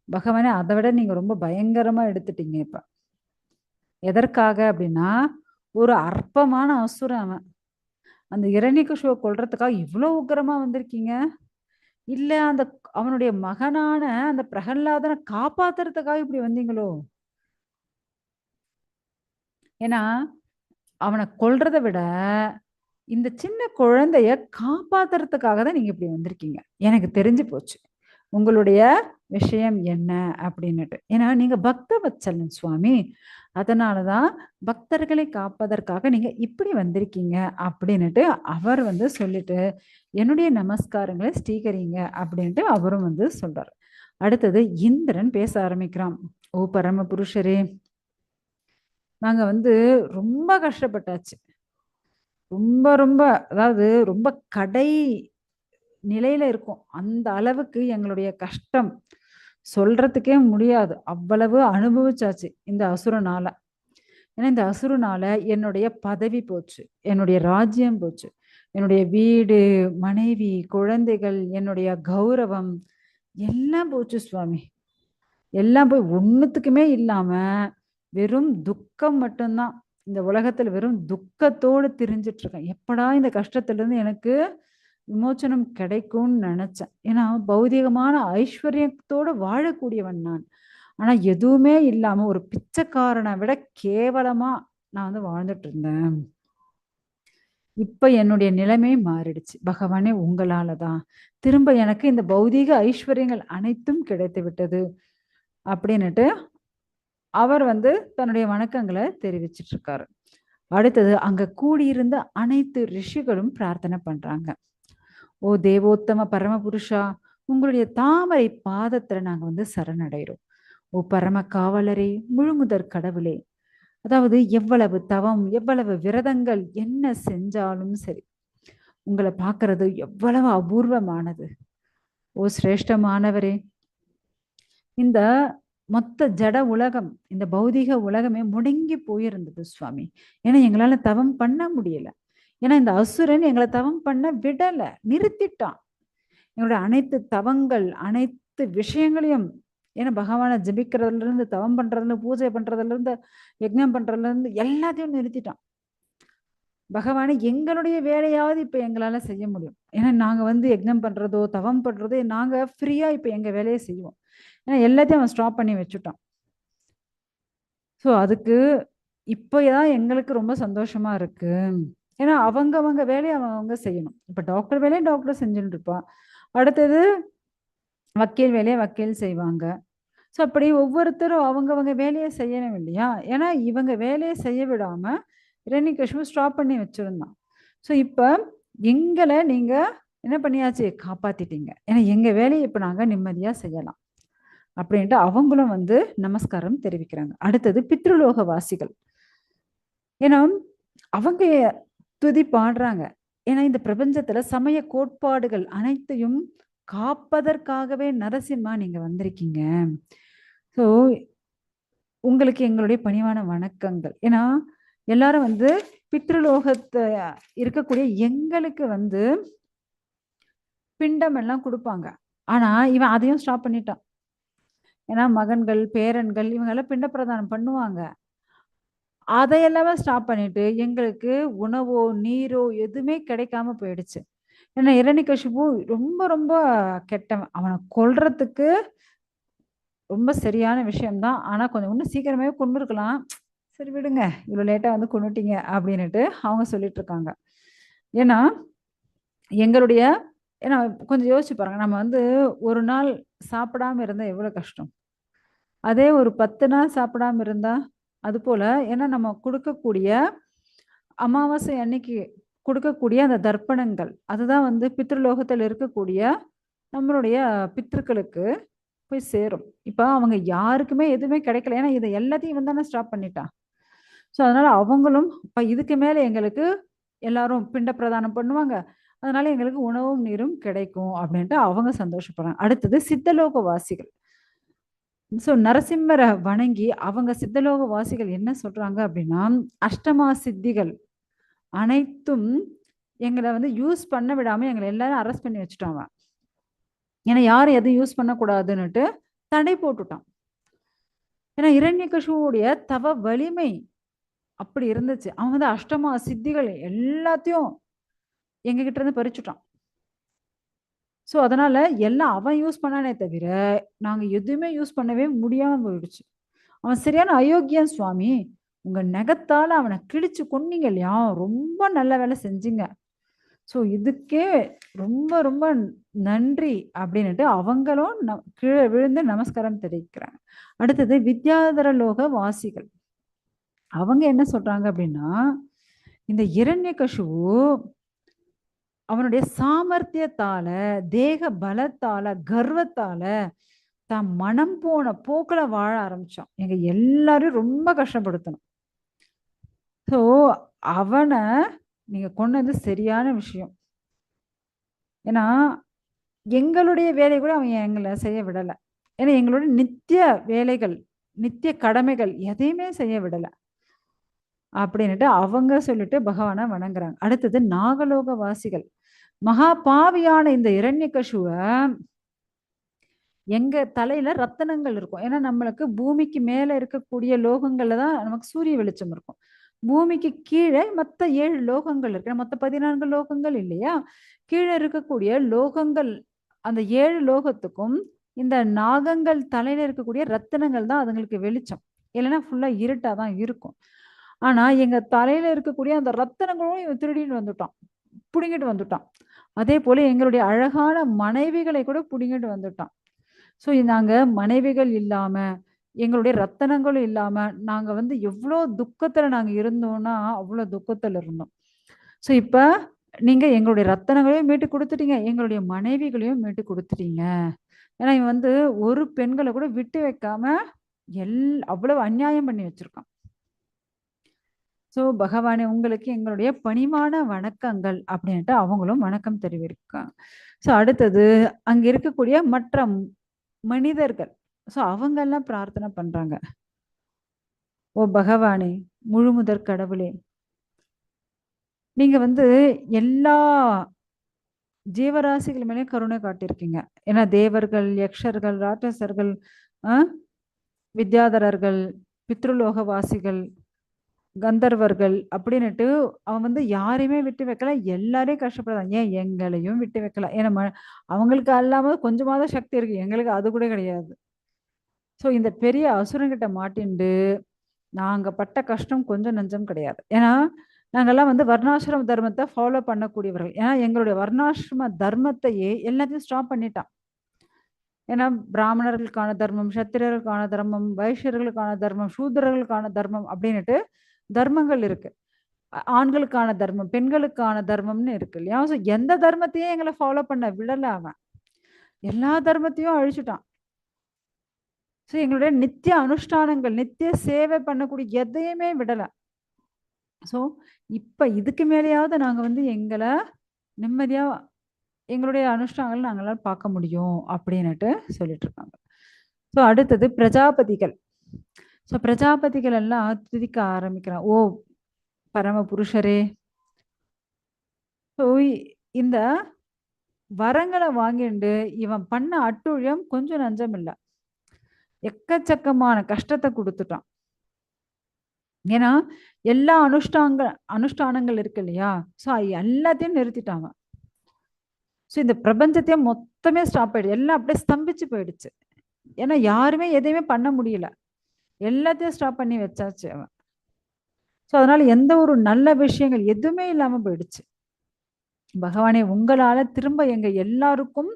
பகவானே, அதை விட நீங்க ரொம்ப பயங்கரமா எடுத்துட்டீங்க. இப்ப எதற்காக அப்படின்னா, ஒரு அற்பமான அசுரன் அவன். அந்த இரணியகசிபுவை கொல்றதுக்காக இவ்வளவு உக்கிரமா வந்திருக்கீங்க. இல்ல அந்த அவனுடைய மகனான அந்த பிரகல்லாதனை காப்பாத்துறதுக்காக இப்படி வந்தீங்களோ? ஏன்னா அவனை கொல்றதை விட இந்த சின்ன குழந்தைய காப்பாத்துறதுக்காக தான் நீங்க இப்படி வந்திருக்கீங்க. எனக்கு தெரிஞ்சு போச்சு உங்களுடைய விஷயம் என்ன அப்படின்னுட்டு. ஏன்னா நீங்க பக்த வத்சலன் சுவாமி, அதனாலதான் பக்தர்களை காப்பதற்காக நீங்க இப்படி வந்திருக்கீங்க அப்படின்னுட்டு அவர் வந்து சொல்லிட்டு என்னுடைய நமஸ்காரங்களை ஸ்ரீகரிங்க அப்படின்ட்டு அவரும் வந்து சொல்றாரு. அடுத்தது இந்திரன் பேச ஆரம்பிக்கிறான். ஓ பரம புருஷரே, நாங்க வந்து ரொம்ப கஷ்டப்பட்டாச்சு. ரொம்ப ரொம்ப, அதாவது ரொம்ப கடை நிலையில இருக்கும். அந்த அளவுக்கு எங்களுடைய கஷ்டம் சொல்றதுக்கே முடியாது. அவ்வளவு அனுபவிச்சாச்சு இந்த அசுரனால. ஏன்னா இந்த அசுரனால என்னுடைய பதவி போச்சு, என்னுடைய ராஜ்யம் போச்சு, என்னுடைய வீடு, மனைவி, குழந்தைகள், என்னுடைய கௌரவம் எல்லாம் போச்சு சுவாமி. எல்லாம் போய் ஒண்ணுத்துக்குமே இல்லாம வெறும் துக்கம் மட்டும்தான். இந்த உலகத்துல வெறும் துக்கத்தோடு திரிஞ்சிட்டு இருக்கேன். எப்படா இந்த கஷ்டத்துல இருந்து எனக்கு விமோச்சனம் கிடைக்கும்னு நினைச்சேன். ஏன்னா பௌதிகமான ஐஸ்வர்யத்தோட வாழக்கூடியவன் நான். ஆனா எதுவுமே இல்லாம ஒரு பிச்சைக்காரனை விட கேவலமா நான் வந்து வாழ்ந்துட்டு இருந்தேன். இப்ப என்னுடைய நிலைமை மாறிடுச்சு பகவானே, உங்களாலதான் திரும்ப எனக்கு இந்த பௌதீக ஐஸ்வர்யங்கள் அனைத்தும் கிடைத்து விட்டது அப்படின்னுட்டு அவர் வந்து தன்னுடைய வணக்கங்களை தெரிவிச்சிட்டு இருக்காரு. அடுத்தது அங்க கூடியிருந்த அனைத்து ரிஷிகளும் பிரார்த்தனை பண்றாங்க. ஓ தேவோத்தம பரமபுருஷா, உங்களுடைய தாமரை பாதத்துல நாங்க வந்து சரணடைகிறோம். ஓ பரம காவலரே, முழுமுதற் கடவுளே, அதாவது எவ்வளவு தவம், எவ்வளவு விரதங்கள் என்ன செஞ்சாலும் சரி, உங்களை பார்க்கறது எவ்வளவு அபூர்வமானது. ஓ சிரேஷ்டமானவரே, இந்த மொத்த ஜட உலகம், இந்த பௌதிக உலகமே முடங்கி போயிருந்தது சுவாமி. ஏன்னா எங்களால தவம் பண்ண முடியல. ஏன்னா இந்த அசுரன் எங்களை தவம் பண்ண விடல, நிறுத்திட்டான். எங்களுடைய அனைத்து தவங்கள், அனைத்து விஷயங்களையும், ஏன்னா பகவானை ஜபிக்கிறதுல இருந்து, தவம் பண்றதுல இருந்து, பூஜை பண்றதுல இருந்து, யஜ்ஞம் பண்றதுல இருந்து எல்லாத்தையும் நிறுத்திட்டான். பகவானை எங்களுடைய வேலையாவது இப்ப எங்களால செய்ய முடியும். ஏன்னா நாங்க வந்து யஜ்ஞம் பண்றதோ தவம் பண்றதோ நாங்க ஃப்ரீயா இப்ப எங்க வேலையை செய்வோம். ஏன்னா எல்லாத்தையும் அவன் ஸ்டாப் பண்ணி வச்சுட்டான். ஸோ அதுக்கு இப்போதான் எங்களுக்கு ரொம்ப சந்தோஷமா இருக்கு. ஏன்னா அவங்க வேலையை அவங்க செய்யணும். இப்ப டாக்டர் வேலையை டாக்டர் செஞ்சுட்டு இருப்பா, அடுத்தது வக்கீல் வேலையை வக்கீல் செய்வாங்க. ஸோ அப்படி ஒவ்வொருத்தரும் அவங்க வேலையை செய்யணும் இல்லையா? ஏன்னா இவங்க வேலையை செய்ய விடாம இரணியகசிபு ஸ்டாப் பண்ணி வச்சிருந்தான். ஸோ இப்ப எங்களை நீங்க என்ன பண்ணியாச்சு, காப்பாத்திட்டீங்க. ஏன்னா எங்க வேலையை இப்ப நாங்க நிம்மதியா செய்யலாம் அப்படின்ட்டு அவங்களும் வந்து நமஸ்காரம் தெரிவிக்கிறாங்க. அடுத்தது பித்ருலோக வாசிகள். ஏன்னா அவங்க துதி பாடுறாங்க. ஏன்னா இந்த பிரபஞ்சத்துல சமய கோட்பாடுகள் அனைத்தையும் காப்பதற்காகவே நரசிம்மா நீங்க வந்திருக்கீங்க. ஸோ உங்களுக்கு எங்களுடைய பணிவான வணக்கங்கள். ஏன்னா எல்லாரும் வந்து பித்ருலோகத்தை இருக்கக்கூடிய எங்களுக்கு வந்து பிண்டம் எல்லாம் கொடுப்பாங்க. ஆனா இவன் அதையும் ஸ்டாப் பண்ணிட்டான். ஏன்னா மகன்கள், பேரன்கள் இவங்க எல்லாம் பிண்ட பிரதானம் பண்ணுவாங்க. அதையெல்லாமே ஸ்டாப் பண்ணிட்டு எங்களுக்கு உணவோ நீரோ எதுவுமே கிடைக்காம போயிடுச்சு. ஏன்னா இரணியகசிபு ரொம்ப ரொம்ப கெட்டவன். அவனை கொல்றதுக்கு ரொம்ப சரியான விஷயம்தான். ஆனா கொஞ்சம் இன்னும் சீக்கிரமே கொண்டு இருக்கலாம். சரி விடுங்க, இவ்வளவு லேட்டா வந்து கொண்டுட்டீங்க அப்படின்னுட்டு அவங்க சொல்லிட்டு இருக்காங்க. ஏன்னா எங்களுடைய, ஏன்னா கொஞ்சம் யோசிச்சு பாருங்க, நம்ம வந்து ஒரு நாள் சாப்பிடாம இருந்தா எவ்வளவு கஷ்டம். அதே ஒரு 10 நாள் சாப்பிடாம இருந்தா அது போல. ஏன்னா நம்ம கொடுக்கக்கூடிய அமாவாசை அன்னைக்கு கொடுக்கக்கூடிய அந்த தர்ப்பணங்கள் அதுதான் வந்து பித்ருலோகத்தில் இருக்கக்கூடிய நம்மளுடைய பித்ருக்களுக்கு போய் சேரும். இப்போ அவங்க யாருக்குமே எதுவுமே கிடைக்கல, ஏன்னா இதை எல்லாத்தையும் இவன் தானே ஸ்டாப் பண்ணிட்டான். ஸோ அதனால அவங்களும் இப்போ இதுக்கு மேலே எங்களுக்கு எல்லாரும் பிண்ட பிரதானம் பண்ணுவாங்க, அதனால எங்களுக்கு உணவும் நீரும் கிடைக்கும் அப்படின்ட்டு அவங்க சந்தோஷப்படுறாங்க. அடுத்தது சித்தலோக வாசிகள். ஸோ நரசிம்மரை வணங்கி அவங்க சித்தலோக வாசிகள் என்ன சொல்றாங்க அப்படின்னா, அஷ்டமா சித்திகள் அனைத்தும் எங்களை வந்து யூஸ் பண்ண விடாம எங்களை எல்லாரும் அரெஸ்ட் பண்ணி வச்சுட்டாங்க. ஏன்னா யாரும் எதுவும் யூஸ் பண்ணக்கூடாதுன்னுட்டு தடை போட்டுட்டான். ஏன்னா இரண்யகசிபுவுடைய தவ வலிமை அப்படி இருந்துச்சு. அவன் வந்து அஷ்டமா சித்திகள் எல்லாத்தையும் எங்ககிட்ட இருந்து பறிச்சுட்டான். ஸோ அதனால எல்லாம் அவன் யூஸ் பண்ணானே தவிர நாங்க எதுவுமே யூஸ் பண்ணவே முடியாம போயிடுச்சு. அவன் சரியான அயோக்கியன் சுவாமி, உங்க நகத்தால அவனை கிழிச்சு கொன்னீங்க இல்லையா, ரொம்ப நல்ல வேலை செஞ்சீங்க. ஸோ இதுக்கே ரொம்ப ரொம்ப நன்றி அப்படின்னுட்டு அவங்களும் கீழே விழுந்து நமஸ்காரம் தெரிவிக்கிறாங்க. அடுத்தது வித்யாதர லோக வாசிகள். அவங்க என்ன சொல்றாங்க அப்படின்னா, இந்த இரண்யகசிபு அவனுடைய சாமர்த்தியத்தால, தேக பலத்தால, கர்வத்தால தான் மனம் போன போக்குல வாழ ஆரம்பிச்சான். எங்க எல்லாரும் ரொம்ப கஷ்டப்படுத்தணும். ஸோ அவனை நீங்க கொண்டது சரியான விஷயம். ஏன்னா எங்களுடைய வேலை கூட அவன் எங்களை செய்ய விடலை. ஏன்னா எங்களுடைய நித்திய வேலைகள், நித்திய கடமைகள் எதையுமே செய்ய விடலை அப்படின்னுட்டு அவங்க சொல்லிட்டு பகவானை வணங்குறாங்க. அடுத்தது நாகலோக வாசிகள். மகா பாவியான இந்த இரண்யகசிபுவை எங்க தலையில ரத்தனங்கள் இருக்கும். ஏன்னா நம்மளுக்கு பூமிக்கு மேல இருக்கக்கூடிய லோகங்கள்ல தான் நமக்கு சூரிய வெளிச்சம் இருக்கும். பூமிக்கு கீழே மற்ற 7 லோகங்கள் இருக்கு, மொத்த 14 லோகங்கள் இல்லையா. கீழே இருக்கக்கூடிய லோகங்கள், அந்த 7 லோகத்துக்கும் இந்த நாகங்கள் தலையில இருக்கக்கூடிய ரத்தினங்கள் தான் அதுங்களுக்கு வெளிச்சம். இல்லைன்னா ஃபுல்லா இருட்டா தான் இருக்கும். ஆனா எங்க தலையில இருக்கக்கூடிய அந்த ரத்தினங்களும் இவன் திருடிட்டு வந்துட்டான், புடுங்கிட்டு வந்துட்டான். அதே போல எங்களுடைய அழகான மனைவிகளை கூட புடுங்கிட்டு வந்துட்டான். ஸோ நாங்க மனைவிகள் இல்லாம, எங்களுடைய ரத்தனங்களும் இல்லாம நாங்க வந்து எவ்வளோ துக்கத்துல நாங்க இருந்தோம்னா அவ்வளோ துக்கத்துல இருந்தோம். ஸோ இப்ப நீங்க எங்களுடைய ரத்தனங்களையும் மீட்டு கொடுத்துட்டீங்க, எங்களுடைய மனைவிகளையும் மீட்டு கொடுத்துட்டீங்க. ஏன்னா இவன் வந்து ஒரு பெண்களை கூட விட்டு வைக்காம அவ்வளவு அநியாயம் பண்ணி வச்சிருக்கான். ஸோ பகவானே உங்களுக்கு எங்களுடைய பணிவான வணக்கங்கள் அப்படின்ட்டு அவங்களும் வணக்கம் தெரிவிக்காங்க. ஸோ அடுத்தது அங்க இருக்கக்கூடிய மற்ற மனிதர்கள், ஸோ அவங்க எல்லாம் பிரார்த்தனை பண்றாங்க. ஓ பகவானே, முழுமுதற் கடவுளே, நீங்க வந்து எல்லா ஜீவராசிகள் மேலேயும் கருணை காட்டியிருக்கீங்க. ஏன்னா தேவர்கள், யக்ஷர்கள், ராட்சசர்கள், வித்யாதரர்கள், பித்ருலோகவாசிகள், கந்தர்வர்கள் அப்படின்னுட்டு அவன் வந்து யாரையுமே விட்டு வைக்கல, எல்லாரையும் கஷ்டப்படுறான். ஏன் எங்களையும் விட்டு வைக்கல. ஏன்னா அவங்களுக்கு அல்லாம கொஞ்சமாவது சக்தி இருக்கு, எங்களுக்கு அது கூட கிடையாது. ஸோ இந்த பெரிய அசுரங்கிட்ட மாட்டிண்டு நாங்க பட்ட கஷ்டம் கொஞ்சம் நஞ்சம் கிடையாது. ஏன்னா நாங்கெல்லாம் வந்து வர்ணாசிரம தர்மத்தை ஃபாலோ பண்ணக்கூடியவர்கள். ஏன்னா எங்களுடைய வர்ணாசிரம தர்மத்தையே எல்லாத்தையும் ஸ்டாப் பண்ணிட்டான். ஏன்னா பிராமணர்களுக்கான தர்மம், சத்திரர்களுக்கான தர்மம், வைஷ்யர்களுக்கான தர்மம், சூத்திரர்களுக்கான தர்மம் அப்படின்னுட்டு தர்மங்கள் இருக்கு. ஆண்களுக்கான தர்மம், பெண்களுக்கான தர்மம்னு இருக்கு இல்லையா. ஸோ எந்த தர்மத்தையும் எங்களை ஃபாலோ பண்ண விடல அவன், எல்லா தர்மத்தையும் அழிச்சுட்டான். ஸோ எங்களுடைய நித்திய அனுஷ்டானங்கள், நித்திய சேவை பண்ணக்கூடிய எதையுமே விடல. ஸோ இப்ப இதுக்கு மேலேயாவது நாங்க வந்து எங்களை நிம்மதியா எங்களுடைய அனுஷ்டானங்கள் நாங்களால பார்க்க முடியும் அப்படின்னுட்டு சொல்லிட்டு இருக்காங்க. ஸோ அடுத்தது பிரஜாபதிகள். ஸோ பிரஜாபதிகள் எல்லாம் துதிக்க ஆரம்பிக்கிறான். ஓ பரம புருஷரே, ஸோ இந்த வரங்களை வாங்கிண்டு இவன் பண்ண அட்டுழியம் கொஞ்சம் நஞ்சம் இல்லை, எக்கச்சக்கமான கஷ்டத்தை கொடுத்துட்டான். ஏன்னா எல்லா அனுஷ்டானங்கள் இருக்கு இல்லையா, ஸோ எல்லாத்தையும் நிறுத்திட்டாங்க. ஸோ இந்த பிரபஞ்சத்தையே மொத்தமே ஸ்டாப் ஆயிடுச்சு, எல்லாம் அப்படியே ஸ்தம்பிச்சு போயிடுச்சு. ஏன்னா யாருமே எதையுமே பண்ண முடியல, எல்லாத்தையும் ஸ்டாப் பண்ணி வச்சாச்சு அவன். ஸோ அதனால எந்த ஒரு நல்ல விஷயங்கள் எதுவுமே இல்லாம போயிடுச்சு. பகவானே, உங்களால திரும்ப எங்க எல்லாருக்கும்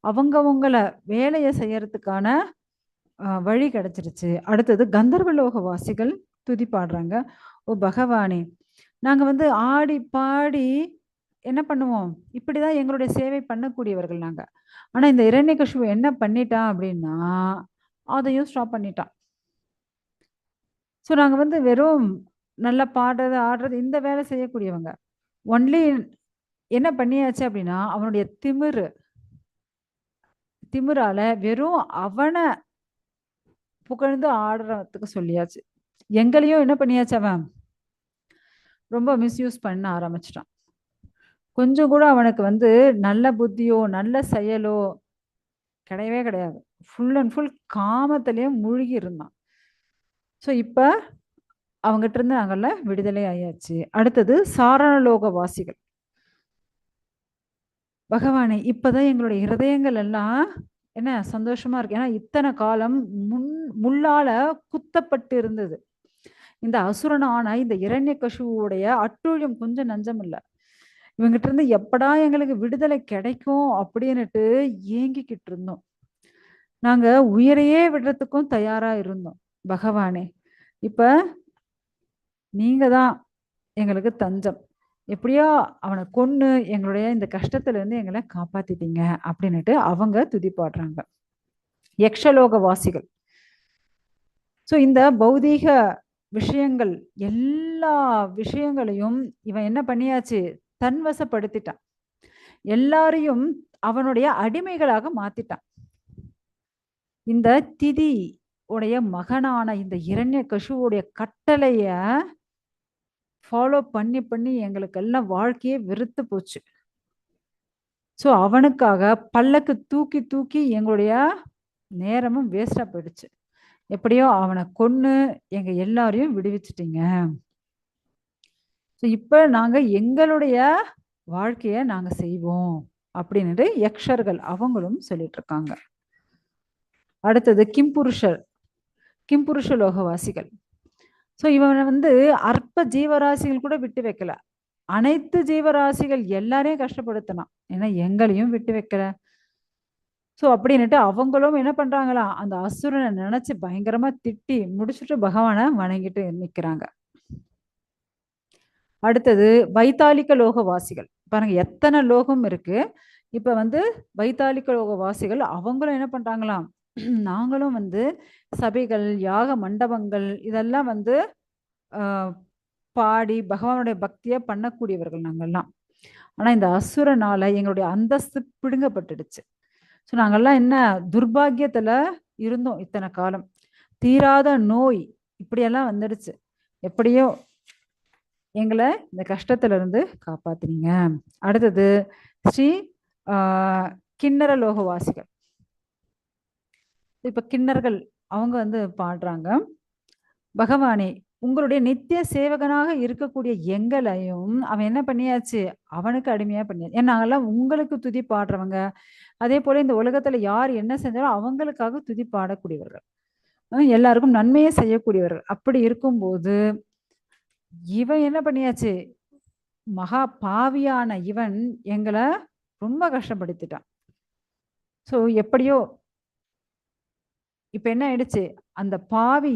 அவங்கவங்களை வேலையை செய்யறதுக்கான வழி கிடைச்சிருச்சு. அடுத்தது கந்தர்வலோக வாசிகள் துதி பாடுறாங்க. ஓ பகவானே, நாங்க வந்து ஆடி பாடி என்ன பண்ணுவோம், இப்படிதான் எங்களுடைய சேவை பண்ணக்கூடியவர்கள் நாங்க. ஆனா இந்த இரண்யகசிபு என்ன பண்ணிட்டான் அப்படின்னா, அதையும் ஸ்டாப் பண்ணிட்டான். ஸோ நாங்க வந்து வெறும் நல்லா பாடுறது, ஆடுறது இந்த வேலை செய்யக்கூடியவங்க. ஒன்லி என்ன பண்ணியாச்சு அப்படின்னா, அவனுடைய திமிரால வெறும் அவன புகழ்ந்து ஆடுறதுக்கு சொல்லியாச்சு. எங்களையும் என்ன பண்ணியாச்சு அவன் ரொம்ப மிஸ்யூஸ் பண்ண ஆரம்பிச்சிட்டான். கொஞ்சம் கூட அவனுக்கு வந்து நல்ல புத்தியோ, நல்ல செயலோ கிடையவே கிடையாது. ஃபுல் அண்ட் ஃபுல் காமத்திலேயே மூழ்கி இருந்தான். ஸோ இப்ப அவங்ககிட்ட இருந்து நாங்கெல்லாம் விடுதலை ஆயாச்சு. அடுத்தது சாரணலோக வாசிகள். பகவானே, இப்பதான் எங்களுடைய இருதயங்கள் எல்லாம் என்ன சந்தோஷமா இருக்கு. ஏன்னா இத்தனை காலம் முள்ளால குத்தப்பட்டு இருந்தது. இந்த அசுரனான இந்த இரண்யகசிபுவுடைய அட்டூழியம் கொஞ்சம் நஞ்சம் இல்ல. இவங்கிட்ட இருந்து எப்படா எங்களுக்கு விடுதலை கிடைக்கும் அப்படின்னுட்டு ஏங்கிக்கிட்டு இருந்தோம். நாங்க உயிரையே விடுறதுக்கும் தயாரா இருந்தோம். பகவானே, இப்ப நீங்க தான் எங்களுக்கு தஞ்சம். எப்படியோ அவனை கொன்னு எங்களுடைய இந்த கஷ்டத்துல இருந்து எங்களை காப்பாத்திட்டீங்க அப்படின்னுட்டு அவங்க துதிப்பாடுறாங்க. யக்ஷலோக வாசிகள். ஸோ இந்த பௌதீக விஷயங்கள் எல்லா விஷயங்களையும் இவன் என்ன பண்ணியாச்சு, தன்வசப்படுத்திட்டான். எல்லாரையும் அவனுடைய அடிமைகளாக மாத்திட்டான். இந்த திதி உடைய மகனான இந்த இரண்யகசிபுவுடைய கட்டளைய ஃபாலோ பண்ணி பண்ணி எங்களுக்கெல்லாம் வாழ்க்கையே வெறுத்து போச்சு. ஸோ அவனுக்காக பல்லக்கு தூக்கி தூக்கி எங்களுடைய நேரமும் வேஸ்டா போயிடுச்சு. எப்படியோ அவனை கொன்னு எங்க எல்லாரையும் விடுவிச்சிட்டீங்க. ஸோ இப்ப நாங்க எங்களுடைய வாழ்க்கைய நாங்க செய்வோம் அப்படின்னுட்டு யக்ஷர்கள் அவங்களும் சொல்லிட்டு இருக்காங்க. அடுத்தது கிம்புருஷ லோகவாசிகள். ஸோ இவனை வந்து அற்ப ஜீவராசிகள் கூட விட்டு வைக்கல. அனைத்து ஜீவராசிகள் எல்லாரையும் கஷ்டப்படுத்தினான். ஏன்னா எங்களையும் விட்டு வைக்கல. ஸோ அப்படின்னுட்டு அவங்களும் என்ன பண்றாங்களா, அந்த அசுரனை நினைச்சு பயங்கரமா திட்டி முடிச்சுட்டு பகவானை வணங்கிட்டு நிக்கிறாங்க. அடுத்தது வைத்தாலிக லோக வாசிகள். பாருங்க எத்தனை லோகம் இருக்கு. இப்ப வந்து வைத்தாலிக லோக வாசிகள் அவங்களும் என்ன பண்றாங்களாம், நாங்களும் வந்து சபைகள், யாக மண்டபங்கள் இதெல்லாம் வந்து பாடி பகவானுடைய பக்தியை பண்ணக்கூடியவர்கள் நாங்கள்லாம். ஆனா இந்த அசுரனால எங்களுடைய அந்தஸ்து பிடுங்கப்பட்டுடுச்சு. ஸோ நாங்கள்லாம் என்ன துர்பாகியத்துல இருந்தோம் இத்தனை காலம். தீராத நோய் இப்படியெல்லாம் வந்துடுச்சு. எப்படியோ எங்களை இந்த கஷ்டத்துல இருந்து காப்பாத்துனீங்க. அடுத்தது ஸ்ரீ கிண்ணற லோகவாசிகள். இப்ப கிண்ணர்கள் அவங்க வந்து பாடுறாங்க, பகவானே உங்களுடைய நித்திய சேவகனாக இருக்கக்கூடிய எங்களையும் அவன் என்ன பண்ணியாச்சு, அவனுக்கு அடிமையா பண்ணியாச்சு. ஏன்னா நாங்கெல்லாம் உங்களுக்கு துதி பாடுறவங்க. அதே போல இந்த உலகத்துல யார் என்ன செஞ்சாலும் அவங்களுக்காக துதி பாடக்கூடியவர்கள், எல்லாருக்கும் நன்மையை செய்யக்கூடியவர்கள். அப்படி இருக்கும்போது இவன் என்ன பண்ணியாச்சு, மகா பாவியான இவன் எங்களை ரொம்ப கஷ்டப்படுத்திட்டான். ஸோ எப்படியோ இப்ப என்ன ஆயிடுச்சு, அந்த பாவி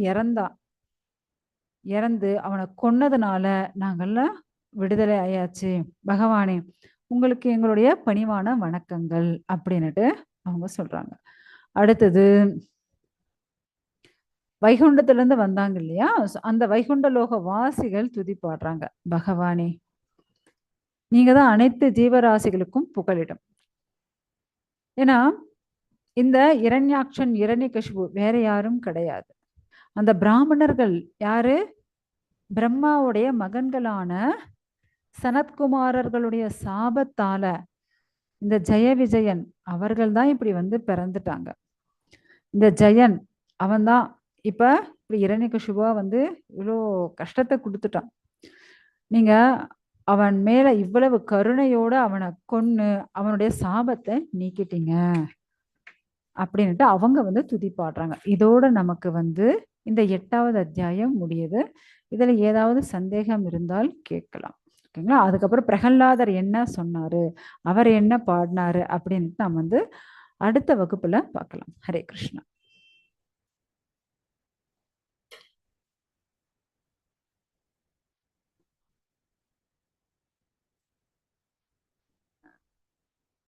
இறந்து அவனை கொன்னதுனால நாங்கள்லாம் விடுதலை ஆயாச்சு. பகவானே உங்களுக்கு எங்களுடைய பணிவான வணக்கங்கள் அப்படின்னுட்டு அவங்க சொல்றாங்க. அடுத்தது வைகுண்டத்துல இருந்து வந்தாங்க இல்லையா, அந்த வைகுண்ட லோக வாசிகள் துதி பாடுறாங்க, பகவானே நீங்க தான் அனைத்து ஜீவராசிகளுக்கும் புகலிடம். ஏன்னா இந்த இரண்யகசிபு வேற யாரும் கிடையாது. அந்த பிராமணர்கள் யாரு, பிரம்மாவுடைய மகன்களான சனத்குமாரர்களுடைய சாபத்தால இந்த ஜெய விஜயன் அவர்கள் தான் இப்படி வந்து பிறந்துட்டாங்க. இந்த ஜெயன் அவன்தான் இப்ப இப்படி இரண்யகசிபுவா வந்து இவ்வளோ கஷ்டத்தை கொடுத்துட்டான். நீங்க அவன் மேல இவ்வளவு கருணையோட அவனை கொன்னு அவனுடைய சாபத்தை நீக்கிட்டீங்க அப்படின்னுட்டு அவங்க வந்து துதி பாடுறாங்க. இதோட நமக்கு வந்து இந்த 8வது அத்தியாயம் முடியுது. இதுல ஏதாவது சந்தேகம் இருந்தால் கேட்கலாம். ஓகேங்களா. அதுக்கப்புறம் பிரகல்லாதர் என்ன சொன்னாரு, அவர் என்ன பாடினாரு அப்படின்ட்டு நம்ம வந்து அடுத்த வகுப்புல பார்க்கலாம். ஹரே கிருஷ்ணா.